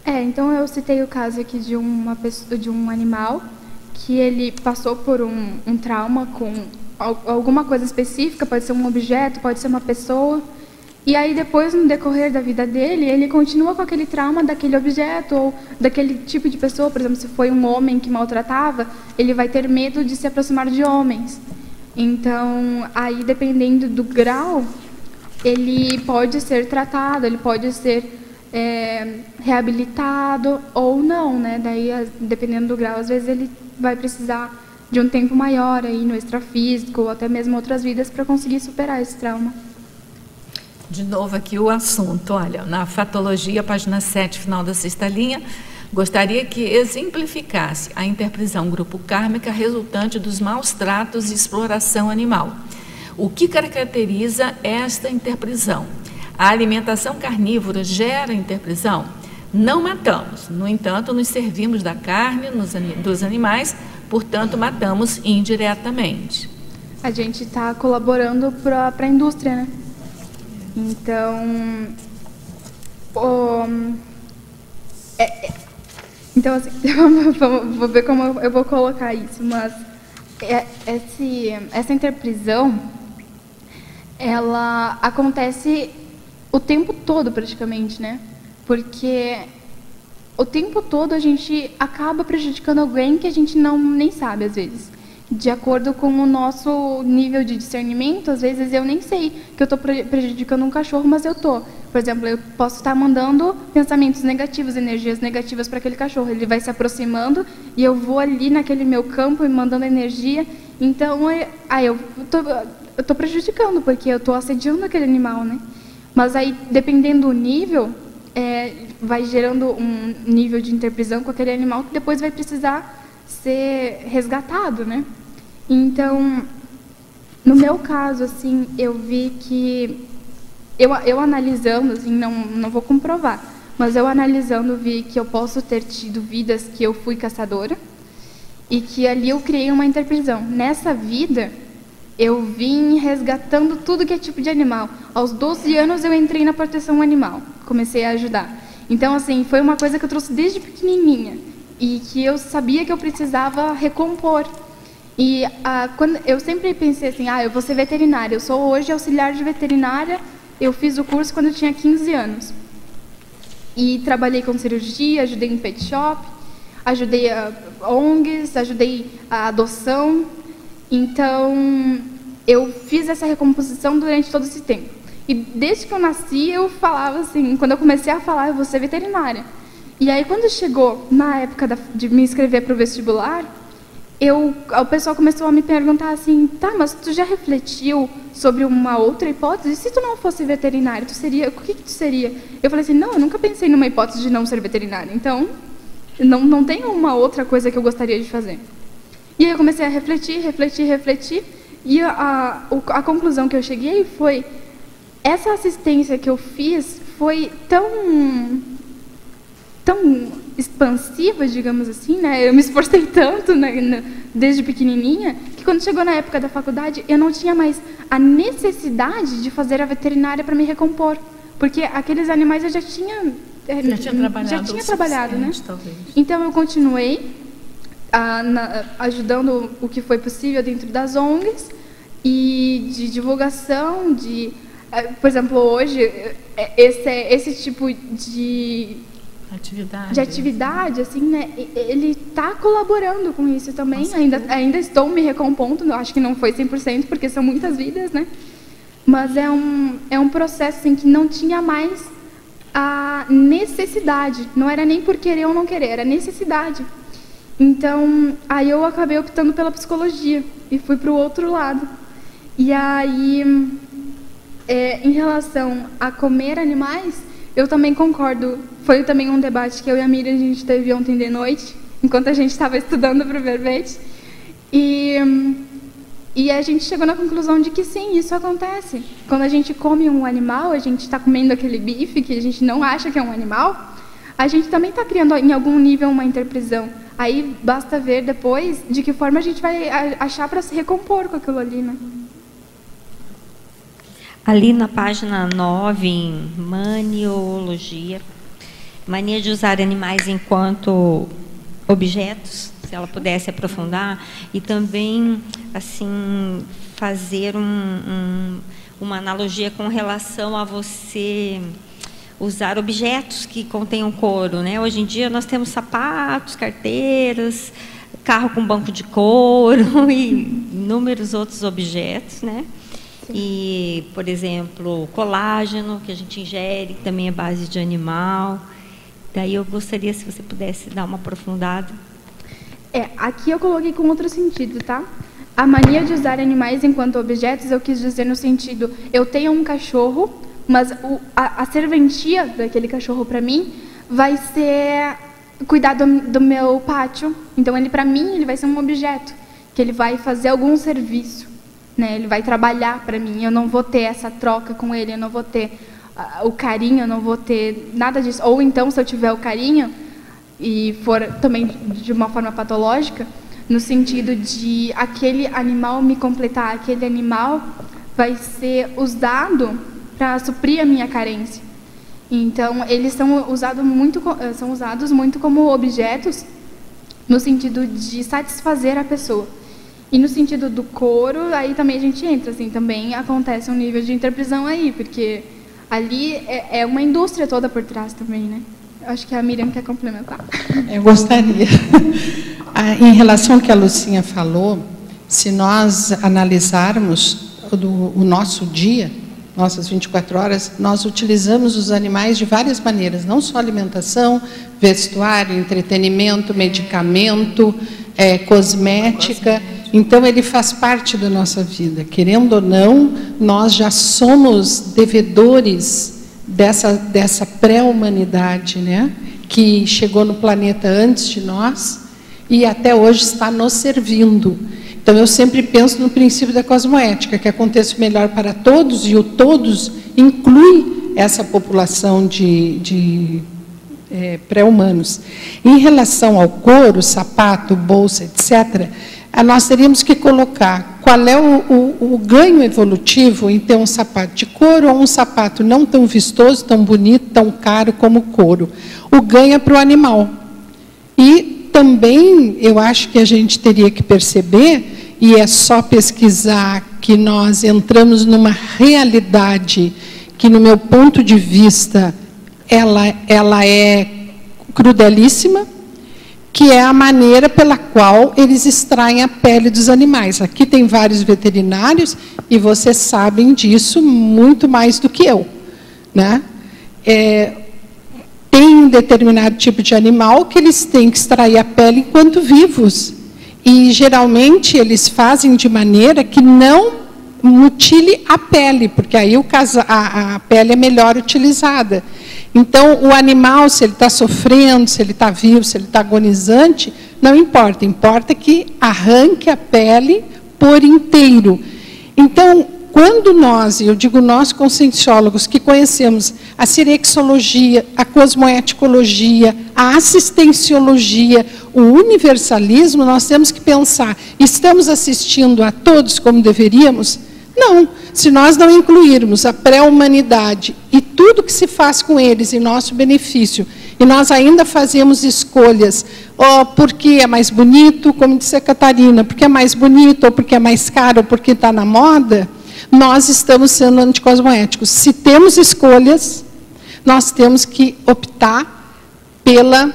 Então eu citei o caso aqui de um animal que ele passou por um trauma com alguma coisa específica, pode ser um objeto, pode ser uma pessoa, e aí depois, no decorrer da vida dele, ele continua com aquele trauma daquele objeto ou daquele tipo de pessoa. Por exemplo, se foi um homem que maltratava, ele vai ter medo de se aproximar de homens. Então, aí dependendo do grau, ele pode ser tratado, ele pode ser reabilitado ou não, né? Daí, dependendo do grau, às vezes ele vai precisar de um tempo maior aí no extrafísico ou até mesmo outras vidas para conseguir superar esse trauma. De novo aqui o assunto, olha, na Fatologia, página 7, final da 6ª linha, gostaria que exemplificasse a interprisão grupo kármica resultante dos maus tratos e exploração animal. O que caracteriza esta interprisão? A alimentação carnívora gera interprisão? Não matamos, no entanto, nos servimos da carne dos animais, portanto, matamos indiretamente. A gente está colaborando para a indústria, né? Então, então assim, vou ver como eu vou colocar isso, mas essa interprisão, ela acontece o tempo todo praticamente, né? Porque o tempo todo a gente acaba prejudicando alguém que a gente nem sabe às vezes. De acordo com o nosso nível de discernimento, às vezes eu nem sei que eu estou prejudicando um cachorro, mas eu estou. Por exemplo, eu posso estar mandando pensamentos negativos, energias negativas para aquele cachorro. Ele vai se aproximando e eu vou ali naquele meu campo e mandando energia. Então, eu estou prejudicando, porque eu estou assediando aquele animal, né? Mas aí, dependendo do nível, vai gerando um nível de interprisão com aquele animal que depois vai precisar ser resgatado, né? Então, no meu caso, assim, eu vi que eu analisando, assim, não vou comprovar, mas eu analisando vi que eu posso ter tido vidas que eu fui caçadora e que ali eu criei uma interprisão. Nessa vida, eu vim resgatando tudo que é tipo de animal. Aos 12 anos eu entrei na proteção animal, comecei a ajudar. Então, assim, foi uma coisa que eu trouxe desde pequenininha e que eu sabia que eu precisava recompor. E quando eu sempre pensei assim, eu vou ser veterinária. Eu sou hoje auxiliar de veterinária. Eu fiz o curso quando eu tinha 15 anos. E trabalhei com cirurgia, ajudei em pet shop, ajudei a ONGs, ajudei a adoção. Então, eu fiz essa recomposição durante todo esse tempo. E desde que eu nasci, eu falava assim, quando eu comecei a falar, eu vou ser veterinária. E aí, quando chegou na época de me inscrever para o vestibular, o pessoal começou a me perguntar assim, tá, mas tu já refletiu sobre uma outra hipótese? E se tu não fosse veterinária, o que tu seria? Eu falei assim, não, eu nunca pensei numa hipótese de não ser veterinária, então não tem uma outra coisa que eu gostaria de fazer. E aí eu comecei a refletir, e a conclusão que eu cheguei foi, essa assistência que eu fiz foi tão expansiva, digamos assim, né? Eu me esforcei tanto, né, desde pequenininha, que quando chegou na época da faculdade, eu não tinha mais a necessidade de fazer a veterinária para me recompor, porque aqueles animais eu já tinha trabalhado, né? Talvez. Então eu continuei ajudando o que foi possível dentro das ONGs e de divulgação, por exemplo, hoje esse tipo de atividade, assim, né? Ele está colaborando com isso também. Ainda estou me recompondo, acho que não foi 100%, porque são muitas vidas, né? Mas é um processo assim, que não tinha mais a necessidade. Não era nem por querer ou não querer, era necessidade. Então, aí eu acabei optando pela psicologia e fui para o outro lado. E aí, em relação a comer animais, eu também concordo. Foi também um debate que eu e a Miriam a gente teve ontem de noite, enquanto a gente estava estudando para o verbete. E a gente chegou na conclusão de que sim, isso acontece. Quando a gente come um animal, a gente está comendo aquele bife que a gente não acha que é um animal, a gente também está criando em algum nível uma interprisão. Aí basta ver depois de que forma a gente vai achar para se recompor com aquilo ali, né? Ali na página 9, em maniologia, mania de usar animais enquanto objetos, se ela pudesse aprofundar, e também, assim, fazer uma analogia com relação a você usar objetos que contenham couro, né? Hoje em dia nós temos sapatos, carteiras, carro com banco de couro e inúmeros outros objetos, né? E, por exemplo, colágeno, que a gente ingere, que também é base de animal. Daí eu gostaria, se você pudesse dar uma aprofundada. Aqui eu coloquei com outro sentido, tá? A mania de usar animais enquanto objetos, eu quis dizer no sentido, eu tenho um cachorro, mas a serventia daquele cachorro para mim vai ser cuidar do meu pátio. Então, para mim, ele vai ser um objeto, que ele vai fazer algum serviço. Né, ele vai trabalhar para mim, eu não vou ter essa troca com ele, eu não vou ter o carinho, eu não vou ter nada disso. Ou então, se eu tiver o carinho, e for também de uma forma patológica, no sentido de aquele animal me completar, aquele animal vai ser usado para suprir a minha carência. Então, eles são usados muito como objetos, no sentido de satisfazer a pessoa. E no sentido do couro, aí também a gente entra, assim, também acontece um nível de interprisão aí, porque ali é uma indústria toda por trás também, né? Eu acho que a Miriam quer complementar. Eu gostaria. Em relação ao que a Lucinha falou, se nós analisarmos o nosso dia, nossas 24 horas, nós utilizamos os animais de várias maneiras, não só alimentação, vestuário, entretenimento, medicamento, cosmética. Então, ele faz parte da nossa vida. Querendo ou não, nós já somos devedores dessa pré-humanidade, né? Que chegou no planeta antes de nós e até hoje está nos servindo. Então, eu sempre penso no princípio da cosmoética, que aconteça o melhor para todos, e o todos inclui essa população de pré-humanos. Em relação ao couro, sapato, bolsa, etc., nós teríamos que colocar qual é o ganho evolutivo em ter um sapato de couro ou um sapato não tão vistoso, tão bonito, tão caro como o couro. O ganho é para o animal. E também eu acho que a gente teria que perceber, e é só pesquisar, que nós entramos numa realidade que, no meu ponto de vista, ela é crudelíssima, que é a maneira pela qual eles extraem a pele dos animais. Aqui tem vários veterinários e vocês sabem disso muito mais do que eu, né? Tem um determinado tipo de animal que eles têm que extrair a pele enquanto vivos. E, geralmente, eles fazem de maneira que não mutile a pele, porque aí a pele é melhor utilizada. Então, o animal, se ele está sofrendo, se ele está vivo, se ele está agonizante, não importa. Importa que arranque a pele por inteiro. Então, quando nós, eu digo nós conscienciólogos, que conhecemos a sirexologia, a cosmoeticologia, a assistenciologia, o universalismo, nós temos que pensar, estamos assistindo a todos como deveríamos? Não. Se nós não incluirmos a pré-humanidade e tudo que se faz com eles em nosso benefício, e nós ainda fazemos escolhas, porque é mais bonito, como disse a Catarina, porque é mais bonito, ou porque é mais caro, ou porque está na moda, nós estamos sendo anticosmoéticos. Se temos escolhas, nós temos que optar pela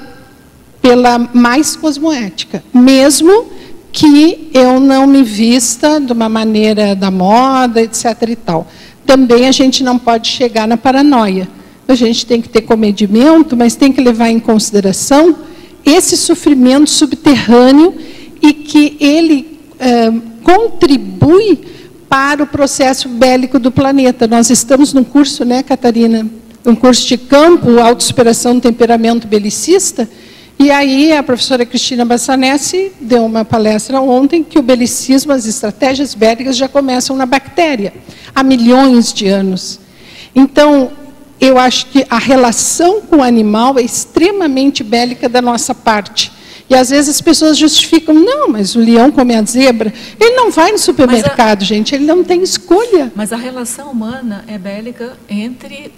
mais cosmoética, mesmo que eu não me vista de uma maneira da moda, etc. e tal. Também a gente não pode chegar na paranoia. A gente tem que ter comedimento, mas tem que levar em consideração esse sofrimento subterrâneo e que ele contribui para o processo bélico do planeta. Nós estamos num curso, né, Catarina? Um curso de campo, autossuperação do temperamento belicista. E aí a professora Cristina Bassanese deu uma palestra ontem que o belicismo, as estratégias bélicas já começam na bactéria, há milhões de anos. Então, eu acho que a relação com o animal é extremamente bélica da nossa parte. E às vezes as pessoas justificam, não, mas o leão come a zebra. Ele não vai no supermercado, gente, ele não tem escolha. Mas a relação humana é bélica entre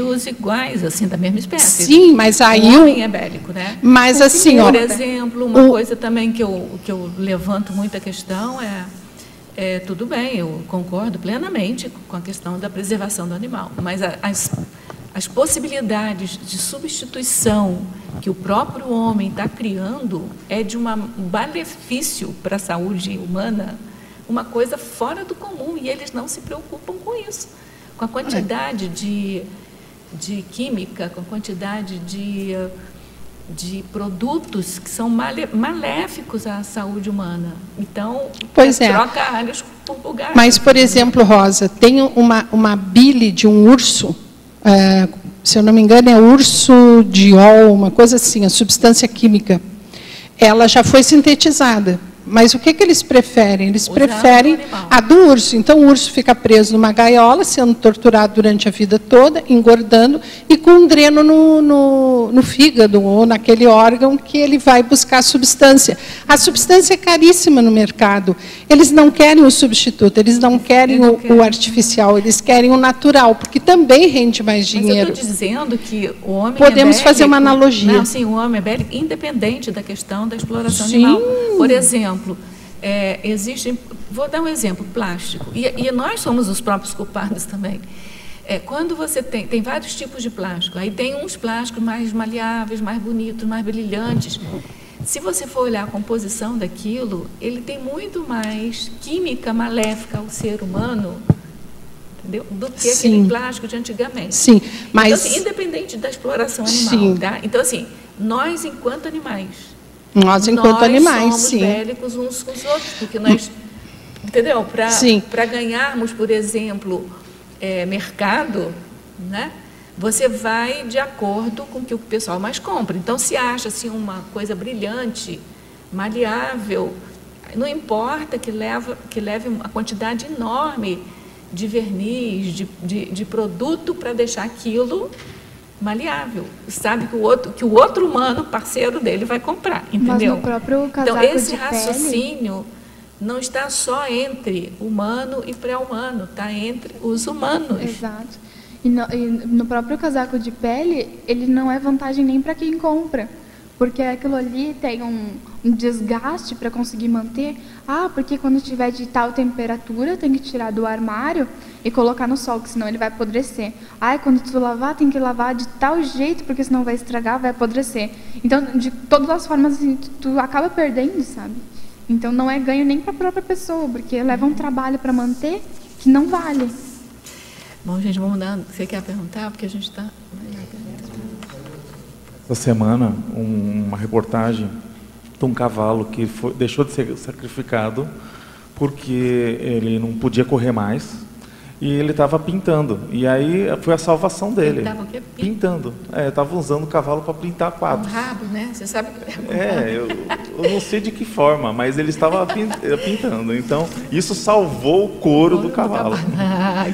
os iguais, assim, da mesma espécie. Sim, mas aí... O homem é bélico, né? Mas assim, por exemplo, uma coisa também que eu levanto muita questão tudo bem, eu concordo plenamente com a questão da preservação do animal, mas as possibilidades de substituição que o próprio homem está criando é de um malefício para a saúde humana, uma coisa fora do comum, e eles não se preocupam com isso. Com a quantidade de química, com a quantidade de produtos que são maléficos à saúde humana. Então, troca alhos por bugalhos. Mas, por exemplo, Rosa, tem uma bile de um urso, se eu não me engano, é urso diol, uma coisa assim, a substância química. Ela já foi sintetizada. Mas o que eles preferem? Eles preferem a do urso. Então, o urso fica preso numa gaiola, sendo torturado durante a vida toda, engordando, e com um dreno no fígado, ou naquele órgão que ele vai buscar a substância. A substância é caríssima no mercado. Eles não querem o substituto, eles não querem o artificial, eles querem o natural, porque também rende mais dinheiro. Mas eu estou dizendo que o homem Podemos fazer uma analogia. Não, sim, o homem é bélico, independente da questão da exploração animal. Por exemplo, vou dar um exemplo, plástico, e nós somos os próprios culpados também. Quando você tem vários tipos de plástico, aí tem uns plásticos mais maleáveis, mais bonitos, mais brilhantes. Se você for olhar a composição daquilo, ele tem muito mais química maléfica ao ser humano, entendeu? Do que aquele plástico de antigamente. Sim, mas... Então, assim, independente da exploração animal, tá? Então, assim, nós, enquanto animais, nós somos sim, bélicos uns com os outros, porque nós, entendeu? Para ganharmos, por exemplo, mercado, né? Você vai de acordo com o que o pessoal mais compra. Então, se acha assim, uma coisa brilhante, maleável, não importa que leve uma quantidade enorme de verniz, de produto para deixar aquilo maleável. Sabe que o outro humano, parceiro dele, vai comprar, entendeu? Mas no próprio casaco então, esse de raciocínio não está só entre humano e pré-humano, está entre os humanos. Exato. E no próprio casaco de pele, ele não é vantagem nem para quem compra, porque aquilo ali tem um desgaste para conseguir manter. Porque quando tiver de tal temperatura, tem que tirar do armário e colocar no sol, que senão ele vai apodrecer. Quando tu lavar, tem que lavar de tal jeito, porque senão vai estragar, vai apodrecer. Então, de todas as formas, assim, tu acaba perdendo, sabe? Então, não é ganho nem para a própria pessoa, porque leva um trabalho para manter que não vale. Bom, gente, vamos dar... Você quer perguntar? Porque a gente está... Essa semana, uma reportagem de um cavalo que deixou de ser sacrificado porque ele não podia correr mais e ele estava pintando. E aí foi a salvação dele. Ele estava o quê? Pintando. Estava usando o cavalo para pintar quadros. Um rabo, né? Você sabe que eu não sei de que forma, mas ele estava pintando. Então, isso salvou o couro do cavalo.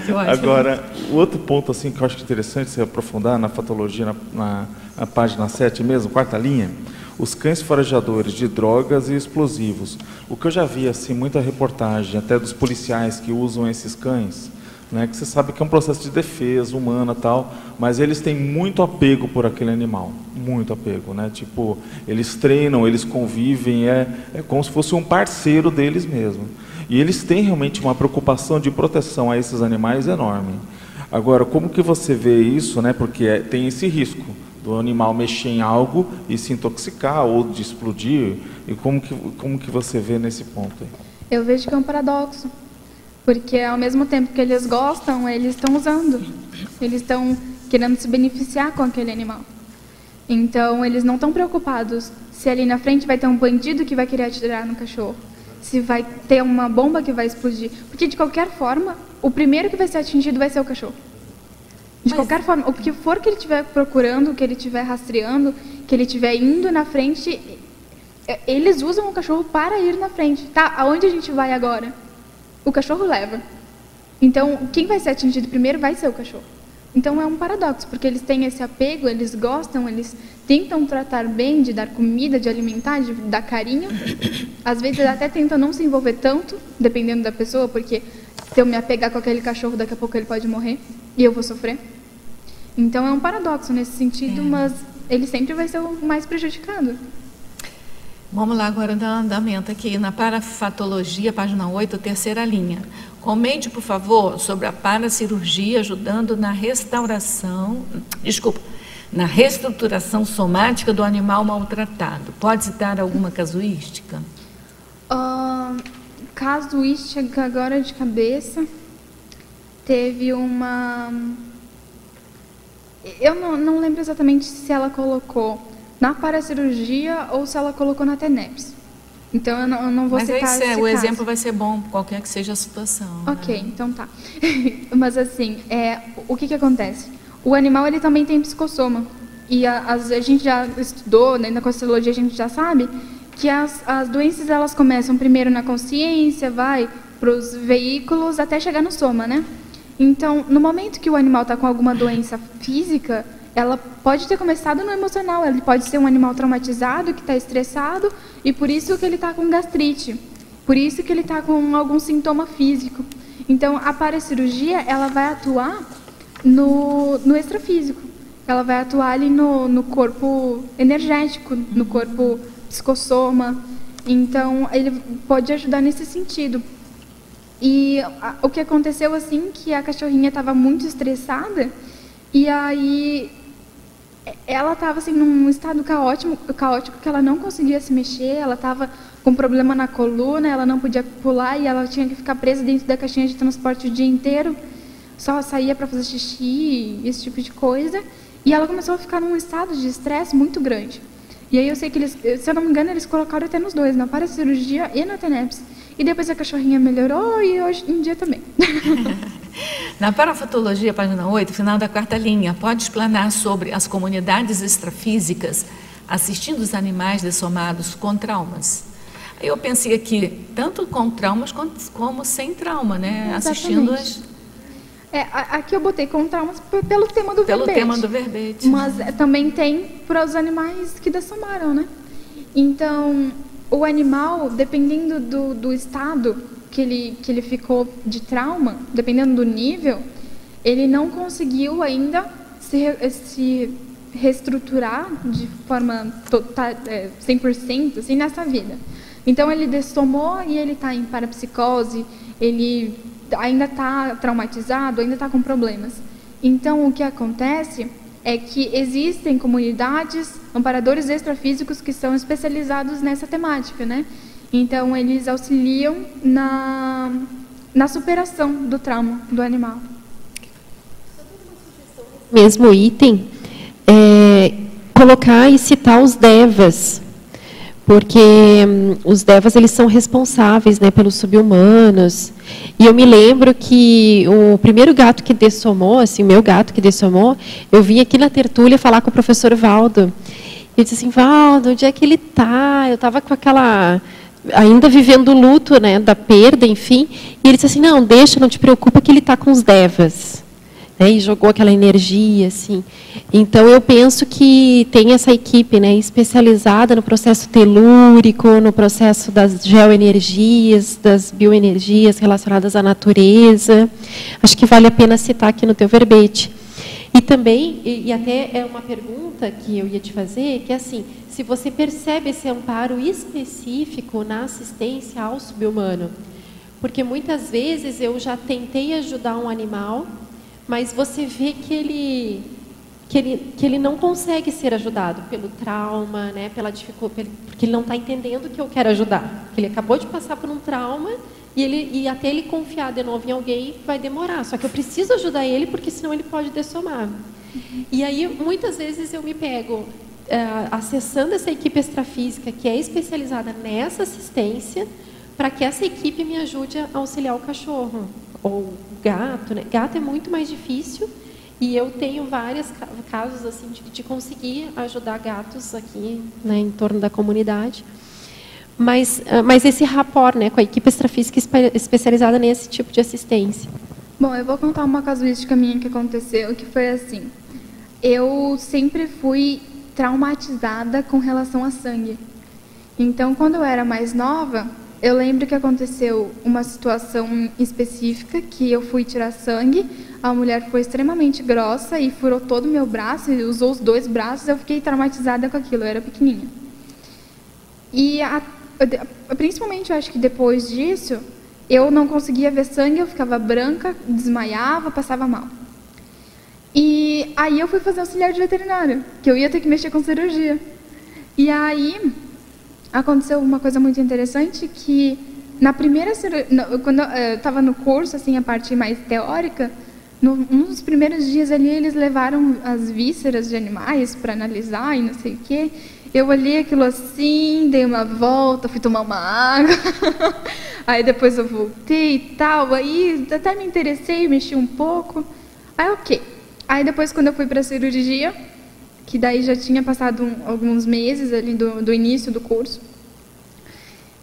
Que ótimo. Agora, o outro ponto assim, que eu acho interessante você aprofundar na patologia, na página 7 mesmo, quarta linha, os cães farejadores de drogas e explosivos. O que eu já vi, assim, muita reportagem, até dos policiais que usam esses cães, né, que você sabe que é um processo de defesa humana tal, mas eles têm muito apego por aquele animal, muito apego, né? Tipo, eles treinam, eles convivem, é como se fosse um parceiro deles mesmo. E eles têm realmente uma preocupação de proteção a esses animais enorme. Agora, como que você vê isso, né? Porque tem esse risco do animal mexer em algo e se intoxicar ou de explodir. E como que você vê nesse ponto aí? Eu vejo que é um paradoxo, porque ao mesmo tempo que eles gostam, eles estão usando, eles estão querendo se beneficiar com aquele animal. Então, eles não estão preocupados se ali na frente vai ter um bandido que vai querer atirar no cachorro, se vai ter uma bomba que vai explodir, porque de qualquer forma, o primeiro que vai ser atingido vai ser o cachorro. De qualquer forma, o que for que ele estiver procurando, o que ele estiver rastreando, que ele estiver indo na frente, eles usam o cachorro para ir na frente. Tá, aonde a gente vai agora? O cachorro leva. Então, quem vai ser atingido primeiro vai ser o cachorro. Então, é um paradoxo, porque eles têm esse apego, eles gostam, eles tentam tratar bem, de dar comida, de alimentar, de dar carinho. Às vezes até tentam não se envolver tanto, dependendo da pessoa, porque se eu me apegar com aquele cachorro, daqui a pouco ele pode morrer e eu vou sofrer. Então é um paradoxo nesse sentido, mas ele sempre vai ser o mais prejudicado. Vamos lá agora dar andamento aqui na parafatologia, página 8, terceira linha. Comente, por favor, sobre a paracirurgia ajudando na na reestruturação somática do animal maltratado. Pode citar alguma casuística? Casuística agora de cabeça, teve uma... Eu não lembro exatamente se ela colocou na paracirurgia ou se ela colocou na TENEPS. Então, eu não vou citar esse caso. O exemplo vai ser bom, qualquer que seja a situação. Ok, né? Então tá. Mas assim, o que acontece? O animal, ele também tem psicossoma. E a gente já estudou, né, na constelação a gente já sabe que as doenças, elas começam primeiro na consciência, vai para os veículos até chegar no soma, né? Então, no momento que o animal está com alguma doença física, ela pode ter começado no emocional, ele pode ser um animal traumatizado, que está estressado, e por isso que ele está com gastrite, por isso que ele está com algum sintoma físico. Então, a paracirurgia, ela vai atuar no extrafísico, ela vai atuar ali no corpo energético, no corpo psicossoma, então, ele pode ajudar nesse sentido. E o que aconteceu, assim, que a cachorrinha estava muito estressada, e aí ela estava assim, num estado caótico, que ela não conseguia se mexer, ela estava com problema na coluna, ela não podia pular e ela tinha que ficar presa dentro da caixinha de transporte o dia inteiro, só saía para fazer xixi, esse tipo de coisa, e ela começou a ficar num estado de estresse muito grande. E aí eu sei que eles, se eu não me engano, eles colocaram até nos dois, na paracirurgia e na TENEPS. E depois a cachorrinha melhorou e hoje em dia também. Na parafatologia, página 8, final da quarta linha, pode explanar sobre as comunidades extrafísicas assistindo os animais dessomados com traumas? Eu pensei aqui, tanto com traumas como sem trauma, né? Exatamente. Assistindo as... Aqui eu botei com traumas pelo tema do verbete. Pelo tema do verbete. Mas também tem para os animais que dessomaram, né? Então, o animal, dependendo do estado que ele ficou de trauma, dependendo do nível, ele não conseguiu ainda se reestruturar de forma 100% assim, nessa vida. Então, ele dessomou e ele está em parapsicose, ele ainda está traumatizado, ainda está com problemas. Então, o que acontece é que existem comunidades, amparadores extrafísicos que são especializados nessa temática, né? Então, eles auxiliam na superação do trauma do animal. Mesmo item, colocar e citar os devas, porque os devas, eles são responsáveis, né, pelos subhumanos. E eu me lembro que o primeiro gato que dessomou, assim, o meu gato que dessomou, eu vim aqui na tertúlia falar com o professor Valdo. Eu disse assim, Valdo, onde é que ele está? Eu estava com aquela... ainda vivendo o luto, né, da perda, enfim. E ele disse assim, não, deixa, não te preocupa que ele está com os devas. Né, e jogou aquela energia, assim. Então, eu penso que tem essa equipe, né, especializada no processo telúrico, no processo das geoenergias, das bioenergias relacionadas à natureza. Acho que vale a pena citar aqui no teu verbete. E também, e até é uma pergunta que eu ia te fazer, que é assim, se você percebe esse amparo específico na assistência ao subhumano, porque muitas vezes eu já tentei ajudar um animal, mas você vê que ele não consegue ser ajudado pelo trauma, né, pela dificuldade, porque ele não está entendendo que eu quero ajudar. Ele acabou de passar por um trauma e até ele confiar de novo em alguém vai demorar. Só que eu preciso ajudar ele porque senão ele pode dessomar. E aí muitas vezes eu me pego acessando essa equipe extrafísica que é especializada nessa assistência para que essa equipe me ajude a auxiliar o cachorro. Ou o gato, né? Gato é muito mais difícil e eu tenho vários casos assim de conseguir ajudar gatos aqui, né, em torno da comunidade. Mas esse rapport, né, com a equipe extrafísica especializada nesse tipo de assistência. Bom, eu vou contar uma casuística minha que aconteceu, que foi assim. Eu sempre fui traumatizada com relação a sangue. Então, quando eu era mais nova, eu lembro que aconteceu uma situação específica que eu fui tirar sangue, a mulher foi extremamente grossa e furou todo o meu braço, e usou os 2 braços, eu fiquei traumatizada com aquilo, eu era pequenininha. E principalmente, eu acho que depois disso, eu não conseguia ver sangue, eu ficava branca, desmaiava, passava mal. E aí eu fui fazer auxiliar de veterinário, que eu ia ter que mexer com cirurgia. E aí aconteceu uma coisa muito interessante, que na primeira cirurgia, quando eu estava no curso, assim, a parte mais teórica, um dos primeiros dias ali, eles levaram as vísceras de animais para analisar e não sei o quê. Eu olhei aquilo assim, dei uma volta, fui tomar uma água, aí depois eu voltei e tal, aí até me interessei, mexi um pouco, aí ok. Aí depois, quando eu fui para a cirurgia, que daí já tinha passado alguns meses ali do início do curso,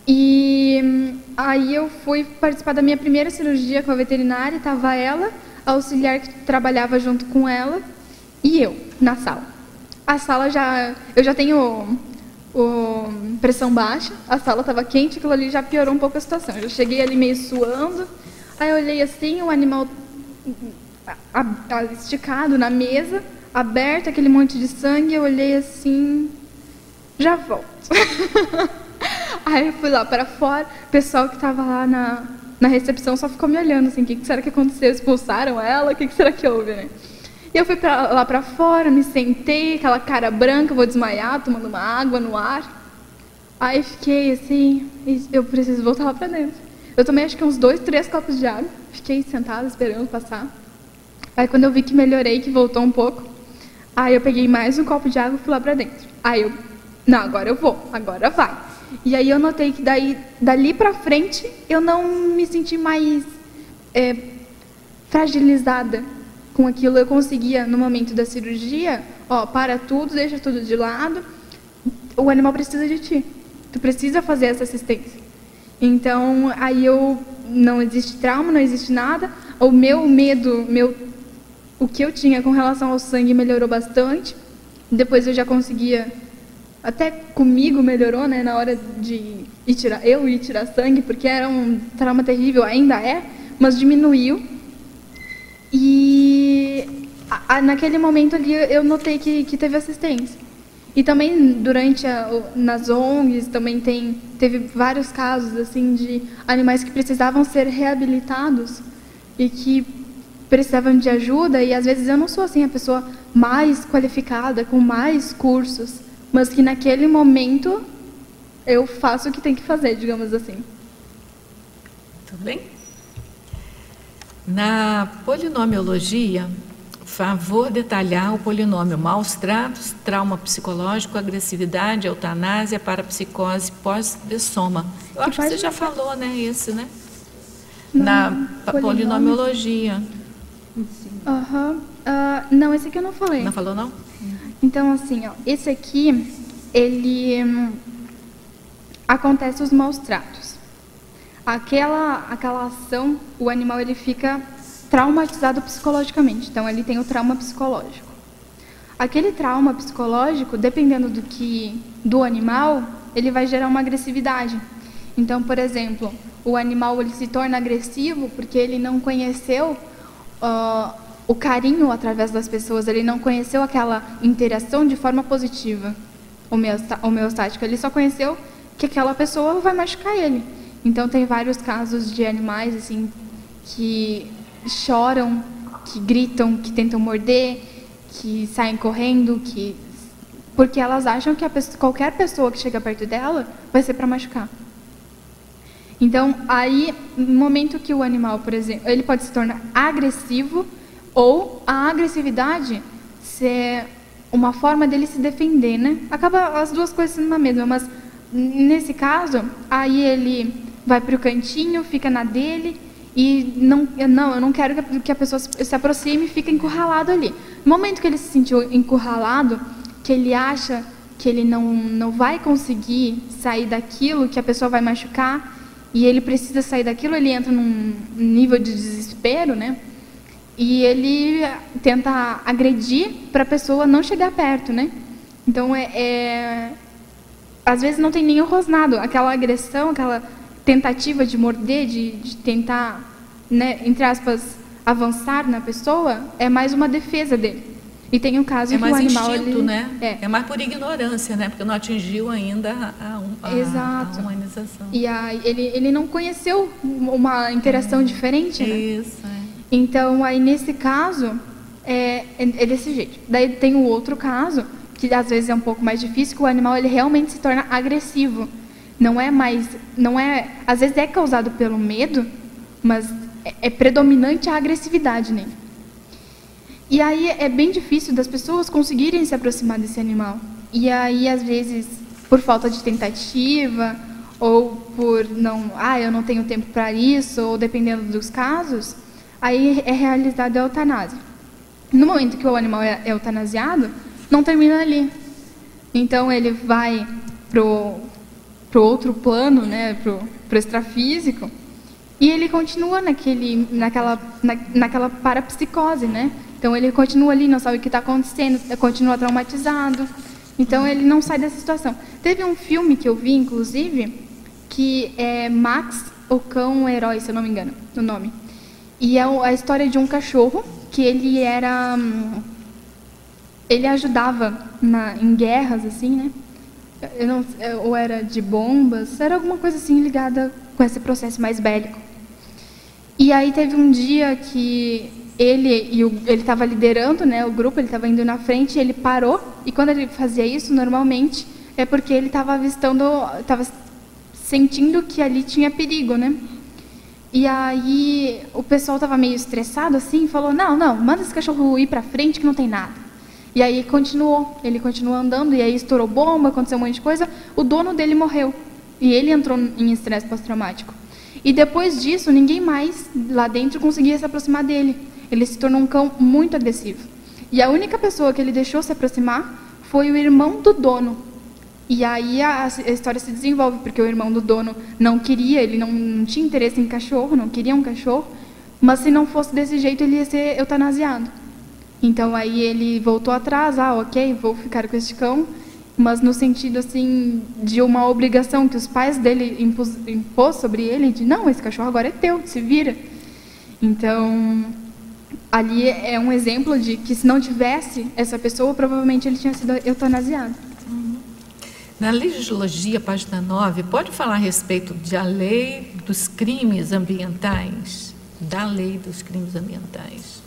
e aí eu fui participar da minha primeira cirurgia com a veterinária, estava ela, a auxiliar que trabalhava junto com ela, e eu, na sala. A sala eu já tenho pressão baixa, a sala estava quente, aquilo ali já piorou um pouco a situação. Eu cheguei ali meio suando, aí eu olhei assim, o animal esticado na mesa, aberto, aquele monte de sangue, eu olhei assim, já volto. Aí eu fui lá para fora, o pessoal que estava lá na recepção só ficou me olhando assim, o que será que aconteceu? Expulsaram ela? O que será que houve, né? E eu fui lá para fora, me sentei, aquela cara branca, vou desmaiar, tomando uma água no ar. Aí fiquei assim, eu preciso voltar lá para dentro. Eu tomei acho que uns 2, 3 copos de água, fiquei sentada esperando passar. Aí quando eu vi que melhorei, que voltou um pouco, aí eu peguei mais um copo de água e fui lá para dentro. Aí eu, não, agora eu vou, agora vai. E aí eu notei que dali para frente, eu não me senti mais fragilizada com aquilo. Eu conseguia, no momento da cirurgia, para tudo, deixa tudo de lado, o animal precisa de ti, tu precisa fazer essa assistência. Então, aí não existe trauma, não existe nada, o meu medo, o que eu tinha com relação ao sangue melhorou bastante, depois eu já conseguia, até comigo melhorou, né, na hora de ir tirar sangue, porque era um trauma terrível, ainda é, mas diminuiu. E naquele momento ali eu notei que teve assistência. E também nas ONGs também teve vários casos assim de animais que precisavam ser reabilitados e que precisavam de ajuda, e às vezes eu não sou assim a pessoa mais qualificada, com mais cursos, mas que naquele momento eu faço o que tem que fazer, digamos assim. Tudo bem? Na polinomiologia, favor detalhar o polinômio maus tratos, trauma psicológico, agressividade, eutanásia, parapsicose, pós-dessoma. Eu acho que você já falou, né, esse, né? Na polinomiologia. Não, esse aqui eu não falei. Não falou, não? Então, assim, esse aqui, ele acontece os maus tratos. Aquela ação, o animal ele fica traumatizado psicologicamente. Então, ele tem o trauma psicológico. Aquele trauma psicológico, dependendo do animal, ele vai gerar uma agressividade. Então, por exemplo, o animal ele se torna agressivo porque ele não conheceu o carinho através das pessoas, ele não conheceu aquela interação de forma positiva, homeostática. Ele só conheceu que aquela pessoa vai machucar ele. Então, tem vários casos de animais assim que choram, que gritam, que tentam morder, que saem correndo, porque elas acham que qualquer pessoa que chega perto dela vai ser para machucar. Então, aí, no momento que o animal, por exemplo, ele pode se tornar agressivo, ou a agressividade ser uma forma dele se defender, né? Acaba as duas coisas sendo a mesma, mas nesse caso, aí ele vai para o cantinho, fica na dele, e eu não quero que a pessoa se aproxime e fique encurralado ali. No momento que ele se sentiu encurralado, que ele acha que ele não vai conseguir sair daquilo, que a pessoa vai machucar, e ele precisa sair daquilo, ele entra num nível de desespero, né? E ele tenta agredir para a pessoa não chegar perto, né? Então, às vezes não tem nenhum rosnado. Aquela agressão, aquela tentativa de morder, de tentar, né, entre aspas, avançar na pessoa, é mais uma defesa dele. E tem um caso que o animal... Instinto, né? É mais por ignorância, né? Porque não atingiu ainda a humanização. E ele não conheceu uma interação diferente, né? Isso, Então, aí nesse caso, é desse jeito. Daí tem o outro caso, que às vezes é um pouco mais difícil, que o animal ele realmente se torna agressivo. Às vezes é causado pelo medo, mas é predominante a agressividade nele. E aí é bem difícil das pessoas conseguirem se aproximar desse animal. E aí, às vezes, por falta de tentativa, ou por eu não tenho tempo para isso, ou dependendo dos casos, aí é realizada a eutanásia. No momento que o animal é eutanasiado, não termina ali. Então, ele vai pro outro plano, né, pro extrafísico, e ele continua naquela parapsicose, né? Então, ele continua ali, não sabe o que está acontecendo, continua traumatizado. Então, ele não sai dessa situação. Teve um filme que eu vi, inclusive, que é Max, o Cão Herói, se eu não me engano, o nome. E é a história de um cachorro que ele ajudava em guerras, assim, né? Ou era de bombas, era alguma coisa assim ligada com esse processo mais bélico. E aí teve um dia que ele estava liderando, né, o grupo, ele estava indo na frente, ele parou, e quando ele fazia isso, normalmente, é porque ele estava estava sentindo que ali tinha perigo, né? E aí o pessoal estava meio estressado, assim, e falou, não, manda esse cachorro ir para frente que não tem nada. E aí ele continuou andando, e aí estourou bomba, aconteceu um monte de coisa, o dono dele morreu, e ele entrou em estresse pós-traumático. E depois disso, ninguém mais lá dentro conseguia se aproximar dele. Ele se tornou um cão muito agressivo. E a única pessoa que ele deixou se aproximar foi o irmão do dono. E aí a história se desenvolve, porque o irmão do dono não queria, ele não tinha interesse em cachorro, não queria um cachorro, mas se não fosse desse jeito, ele ia ser eutanasiado. Então aí ele voltou atrás, ok, vou ficar com este cão, mas no sentido assim de uma obrigação que os pais dele impôs sobre ele, de não, esse cachorro agora é teu, se vira. Então, ali é um exemplo de que se não tivesse essa pessoa, provavelmente ele tinha sido eutanasiado. Na legislação, página 9, pode falar a respeito da lei dos crimes ambientais? Da lei dos crimes ambientais.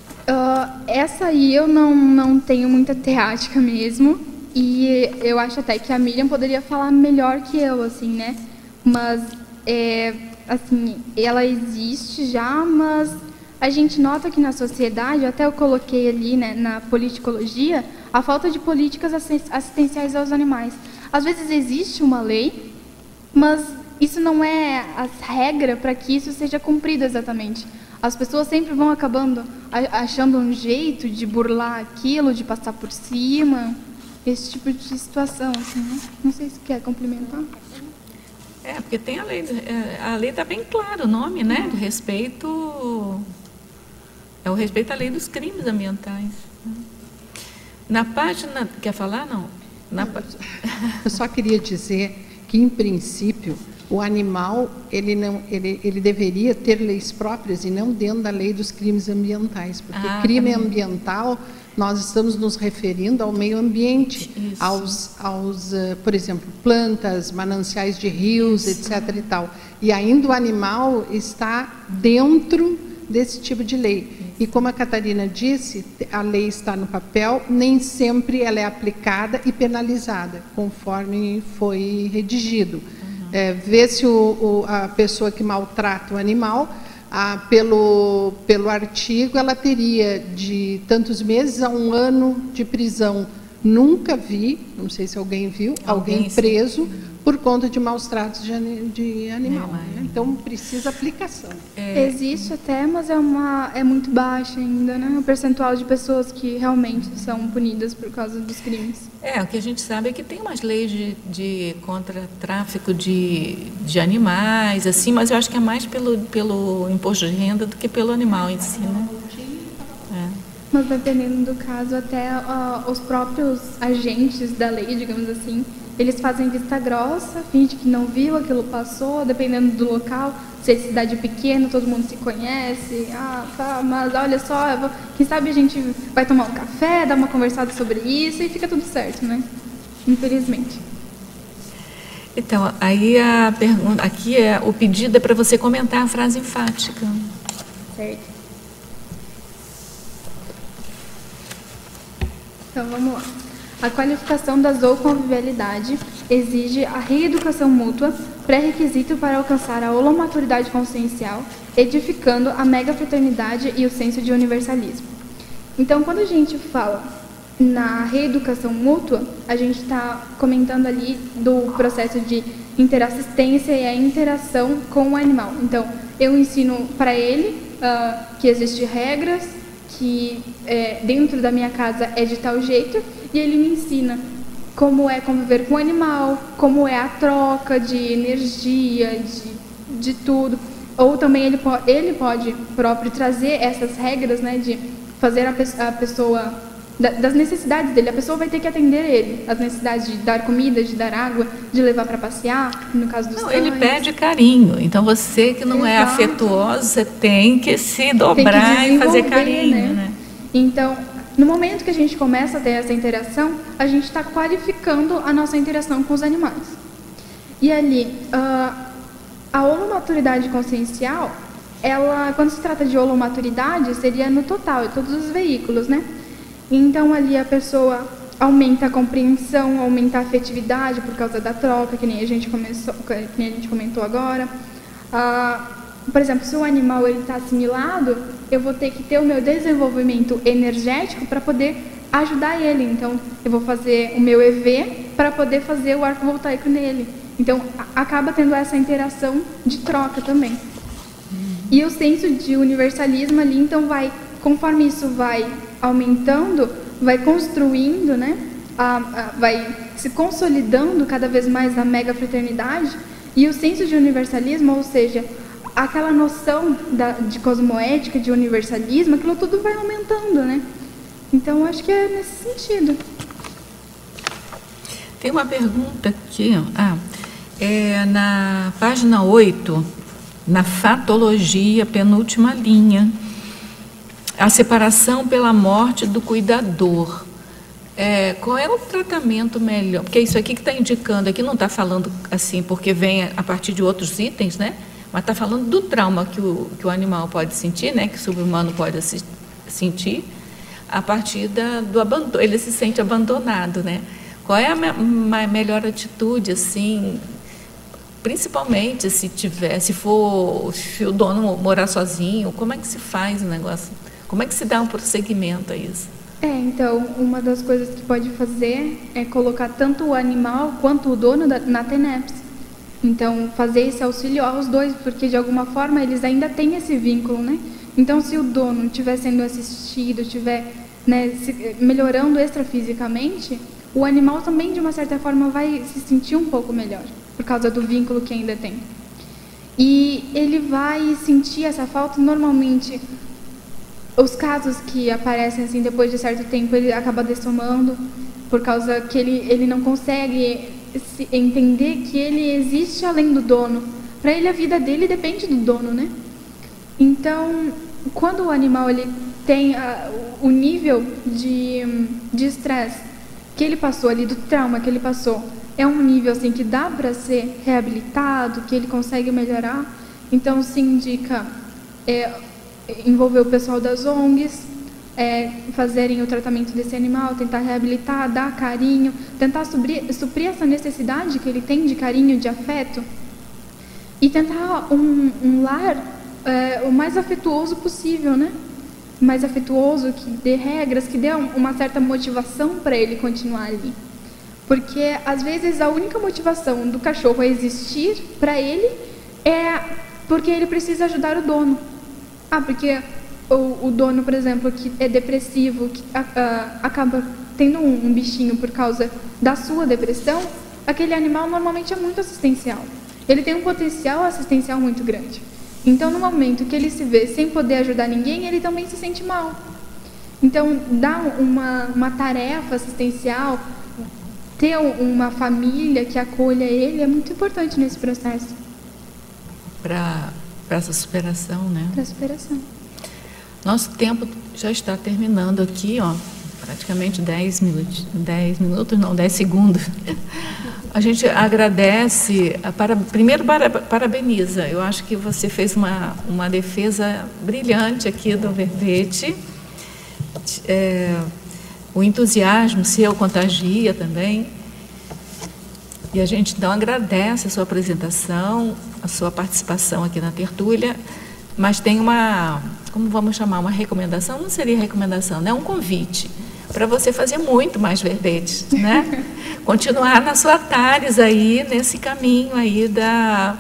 Essa aí eu não tenho muita teática mesmo, e eu acho até que a Miriam poderia falar melhor que eu, assim, né? Mas, assim, ela existe já, mas a gente nota que na sociedade, até eu coloquei ali, né, na politicologia, a falta de políticas assistenciais aos animais. Às vezes existe uma lei, mas isso não é a regra para que isso seja cumprido exatamente. As pessoas sempre vão acabando achando um jeito de burlar aquilo, de passar por cima, esse tipo de situação, assim, né? Não sei se quer complementar. Porque tem a lei está bem claro o nome, né? Do respeito, é o respeito à lei dos crimes ambientais. Na página, quer falar, não? Eu só queria dizer que, em princípio, o animal ele deveria ter leis próprias e não dentro da lei dos crimes ambientais, porque crime ambiental nós estamos nos referindo ao meio ambiente, por exemplo, plantas, mananciais de rios, etc. e tal. E ainda o animal está dentro desse tipo de lei. E como a Catarina disse, a lei está no papel, nem sempre ela é aplicada e penalizada, conforme foi redigido. Vê-se a pessoa que maltrata o animal, pelo artigo, ela teria de tantos meses a 1 ano de prisão. Nunca vi, não sei se alguém viu, alguém preso por conta de maus tratos de animal. Né? Então, precisa aplicação. Existe até, mas é muito baixa ainda, né? O percentual de pessoas que realmente são punidas por causa dos crimes. O que a gente sabe é que tem umas leis contra tráfico de animais, assim, mas eu acho que é mais pelo imposto de renda do que pelo animal em si, né? Mas dependendo do caso, até os próprios agentes da lei, digamos assim, eles fazem vista grossa, finge que não viu, aquilo passou, dependendo do local. Se é cidade pequena, todo mundo se conhece. Ah, tá, mas olha só, quem sabe a gente vai tomar um café, dar uma conversada sobre isso e fica tudo certo, né? Infelizmente. Então, aí a pergunta, aqui o pedido é para você comentar a frase enfática. Certo. Então, vamos lá. A qualificação da zooconvivialidade exige a reeducação mútua, pré-requisito para alcançar a holomaturidade consciencial, edificando a megafraternidade e o senso de universalismo. Então, quando a gente fala na reeducação mútua, a gente está comentando ali do processo de interassistência e a interação com o animal. Então, eu ensino para ele que existem regras, que dentro da minha casa é de tal jeito, e ele me ensina como é conviver com o animal, como é a troca de energia, de tudo. Ou também ele pode próprio trazer essas regras, né, de fazer a pessoa, das necessidades dele. A pessoa vai ter que atender ele, as necessidades de dar comida, de dar água, de levar para passear, no caso dos cães. Ele pede carinho, então você que não é afetuoso, você tem que se dobrar e fazer carinho, né? Então, no momento que a gente começa a ter essa interação, a gente está qualificando a nossa interação com os animais. E ali, a holomaturidade consciencial, ela, quando se trata de holomaturidade, seria no total, em todos os veículos, né? Então, ali a pessoa aumenta a compreensão, aumenta a afetividade por causa da troca, que nem a gente comentou agora. Por exemplo, se o animal está assimilado, eu vou ter que ter o meu desenvolvimento energético para poder ajudar ele. Então, eu vou fazer o meu EV para poder fazer o arco voltaico nele. Então, acaba tendo essa interação de troca também. E o senso de universalismo ali, então, conforme isso vai aumentando, vai construindo, né? Vai se consolidando cada vez mais na mega fraternidade. E o senso de universalismo, ou seja, aquela noção de cosmoética, de universalismo, aquilo tudo vai aumentando, né? Então, acho que é nesse sentido. Tem uma pergunta aqui, na página 8, na fatologia, penúltima linha, a separação pela morte do cuidador. Qual é o tratamento melhor? Porque isso aqui que está indicando, aqui não está falando assim, porque vem a partir de outros itens, né? Mas está falando do trauma que o animal pode sentir, né? Que o subhumano pode sentir, a partir do abandono. Ele se sente abandonado, né? Qual é a melhor atitude, assim, principalmente se o dono morar sozinho, como é que se faz o negócio? Como é que se dá um prosseguimento a isso? Então, uma das coisas que pode fazer é colocar tanto o animal quanto o dono na TENEPS. Então, fazer esse auxílio aos dois, porque de alguma forma eles ainda têm esse vínculo, né? Então, se o dono estiver sendo assistido, estiver, né, melhorando extrafisicamente, o animal também, de uma certa forma, vai se sentir um pouco melhor, por causa do vínculo que ainda tem. E ele vai sentir essa falta, normalmente, os casos que aparecem assim, depois de certo tempo, ele acaba dessomando, por causa que ele não consegue entender que ele existe além do dono. Para ele, a vida dele depende do dono, né? Então, quando o animal ele tem o nível de estresse que ele passou ali, do trauma que ele passou, é um nível assim que dá para ser reabilitado, que ele consegue melhorar, então se indica envolver o pessoal das ONGs, fazerem o tratamento desse animal, tentar reabilitar, dar carinho, tentar suprir essa necessidade que ele tem de carinho, de afeto, e tentar um lar o mais afetuoso possível, né? Mais afetuoso, que dê regras, que dê uma certa motivação para ele continuar ali. Porque, às vezes, a única motivação do cachorro a existir para ele é porque ele precisa ajudar o dono. Porque o dono, por exemplo, que é depressivo, que acaba tendo um bichinho por causa da sua depressão, aquele animal normalmente é muito assistencial. Ele tem um potencial assistencial muito grande. Então, no momento que ele se vê sem poder ajudar ninguém, ele também se sente mal. Então, dar uma tarefa assistencial, ter uma família que acolha ele é muito importante nesse processo. Para essa superação, né? Para a superação. Nosso tempo já está terminando aqui, ó, praticamente 10 segundos. A gente agradece, primeiro parabeniza. Eu acho que você fez uma defesa brilhante aqui do verbete. O entusiasmo seu contagia também. E a gente então agradece a sua apresentação, a sua participação aqui na tertúlia, mas tem como vamos chamar, uma recomendação? Não seria recomendação, né? Um convite para você fazer muito mais verbetes, né? Continuar na sua TARES aí, nesse caminho aí da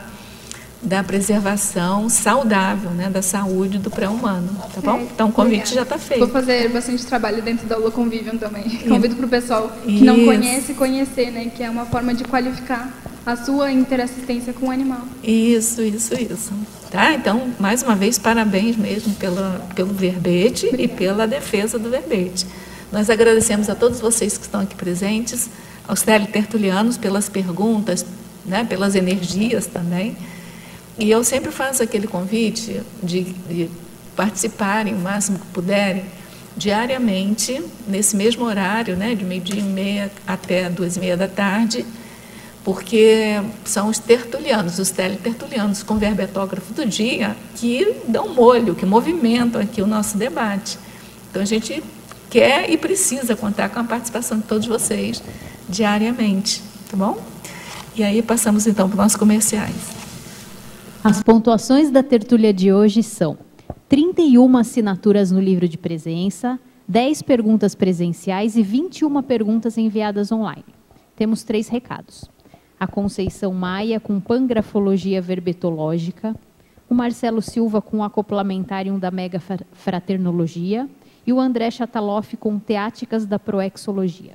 preservação saudável, né? Da saúde do pré-humano, tá bom? Então o convite já está feito. Vou fazer bastante trabalho dentro da aula Convivium também. Convido para o pessoal que não conhece, conhecer, né? Que é uma forma de qualificar a sua interassistência com o animal. Isso. Tá? Então, mais uma vez, parabéns mesmo pelo verbete e pela defesa do verbete. Nós agradecemos a todos vocês que estão aqui presentes, aos teletertulianos pelas perguntas, né? Pelas energias também. E eu sempre faço aquele convite de participarem o máximo que puderem, diariamente, nesse mesmo horário, né? De 12h30 até 2h30 da tarde, porque são os tertulianos, os teletertulianos com verbetógrafo do dia que dão molho, que movimentam aqui o nosso debate. Então, a gente quer e precisa contar com a participação de todos vocês diariamente, tá bom? E aí passamos então para os nossos comerciais. As pontuações da tertúlia de hoje são 31 assinaturas no livro de presença, 10 perguntas presenciais e 21 perguntas enviadas online. Temos 3 recados. A Conceição Maia com pangrafologia verbetológica, o Marcelo Silva com acoplamentárium da Mega Fraternologia e o André Chataloff com teáticas da Proexologia.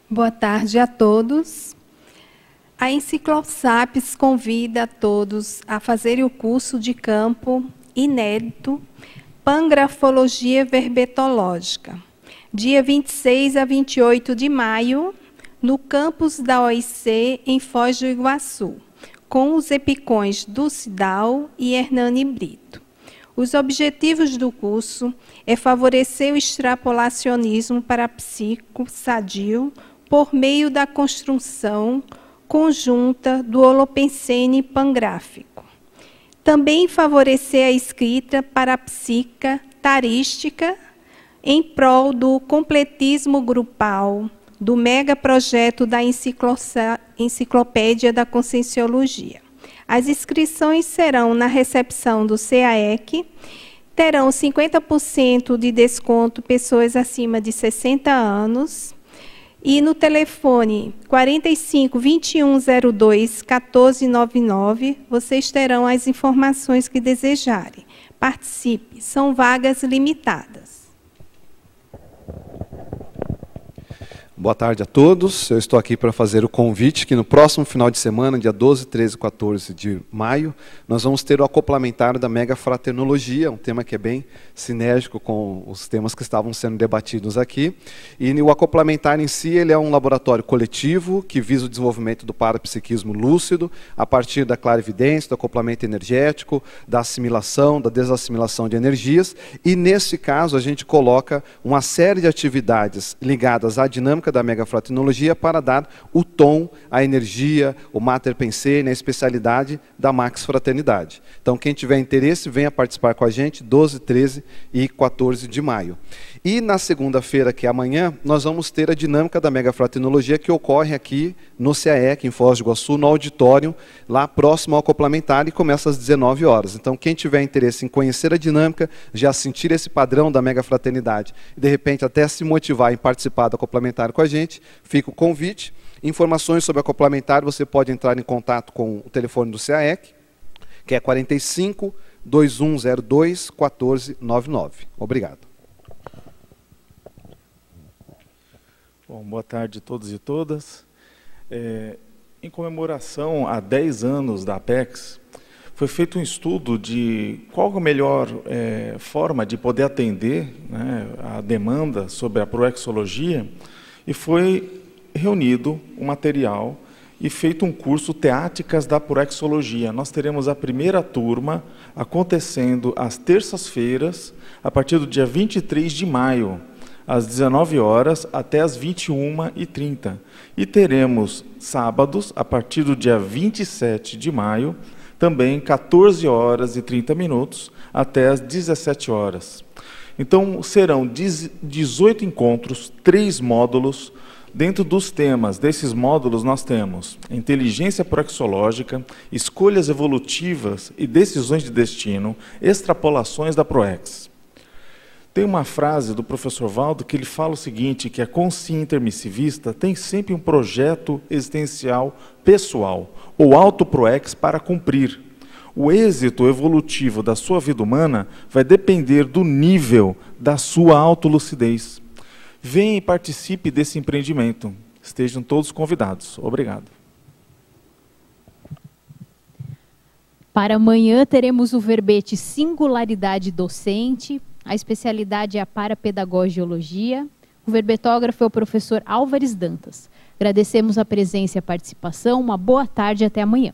Boa tarde a todos. A Enciclosapiens convida a todos a fazerem o curso de campo inédito Pangrafologia Verbetológica, dia 26 a 28 de maio, no campus da OIC, em Foz do Iguaçu, com os epicões Dulcidal e Hernani Brito. Os objetivos do curso é favorecer o extrapolacionismo parapsíquico sadio por meio da construção conjunta do holopensene pangráfico. Também favorecer a escrita parapsíquica tarística em prol do completismo grupal do megaprojeto da Enciclopédia da Conscienciologia. As inscrições serão na recepção do CAEC, terão 50% de desconto pessoas acima de 60 anos, e no telefone 45 2102 1499, vocês terão as informações que desejarem. Participe, são vagas limitadas. Boa tarde a todos. Eu estou aqui para fazer o convite que no próximo final de semana, dia 12, 13 e 14 de maio, nós vamos ter o acoplamentário da Mega Fraternologia, um tema que é bem sinérgico com os temas que estavam sendo debatidos aqui. E o acoplamentário em si, ele é um laboratório coletivo que visa o desenvolvimento do parapsiquismo lúcido a partir da clarividência, do acoplamento energético, da assimilação, da desassimilação de energias. E nesse caso a gente coloca uma série de atividades ligadas à dinâmica da Mega Fraternologia para dar o tom, a energia, o Mater Pensene, a especialidade da Max Fraternidade. Então, quem tiver interesse, venha participar com a gente, 12, 13 e 14 de maio. E na segunda-feira, que é amanhã, nós vamos ter a dinâmica da Mega Fraternologia que ocorre aqui no CAEC, em Foz do Iguaçu, no auditório, lá próximo ao acoplamentário, e começa às 19 horas. Então, quem tiver interesse em conhecer a dinâmica, já sentir esse padrão da Mega Fraternidade, e de repente até se motivar em participar do acoplamentário com a gente, fica o convite. Informações sobre acoplamentário, você pode entrar em contato com o telefone do CAEC, que é 45 2102 1499. Obrigado. Bom, boa tarde a todos e todas. Em comemoração a 10 anos da Apex, foi feito um estudo de qual a melhor forma de poder atender, né, a demanda sobre a proexologia, e foi reunido um material e feito um curso Teáticas da Proexologia. Nós teremos a primeira turma acontecendo às terças-feiras, a partir do dia 23 de maio, às 19 horas até às 21h30. E teremos sábados, a partir do dia 27 de maio, também 14 horas e 30 minutos até às 17 horas. Então, serão 18 encontros, 3 módulos. Dentro dos temas desses módulos, nós temos inteligência proexológica, escolhas evolutivas e decisões de destino, extrapolações da Proex. Tem uma frase do professor Valdo que ele fala o seguinte, que a consciência intermissivista tem sempre um projeto existencial pessoal, ou auto-proex, para cumprir. O êxito evolutivo da sua vida humana vai depender do nível da sua autolucidez. Venha e participe desse empreendimento. Estejam todos convidados. Obrigado. Para amanhã teremos o verbete Singularidade Docente. A especialidade é a Parapedagogiologia. O verbetógrafo é o professor Álvares Dantas. Agradecemos a presença e a participação. Uma boa tarde e até amanhã.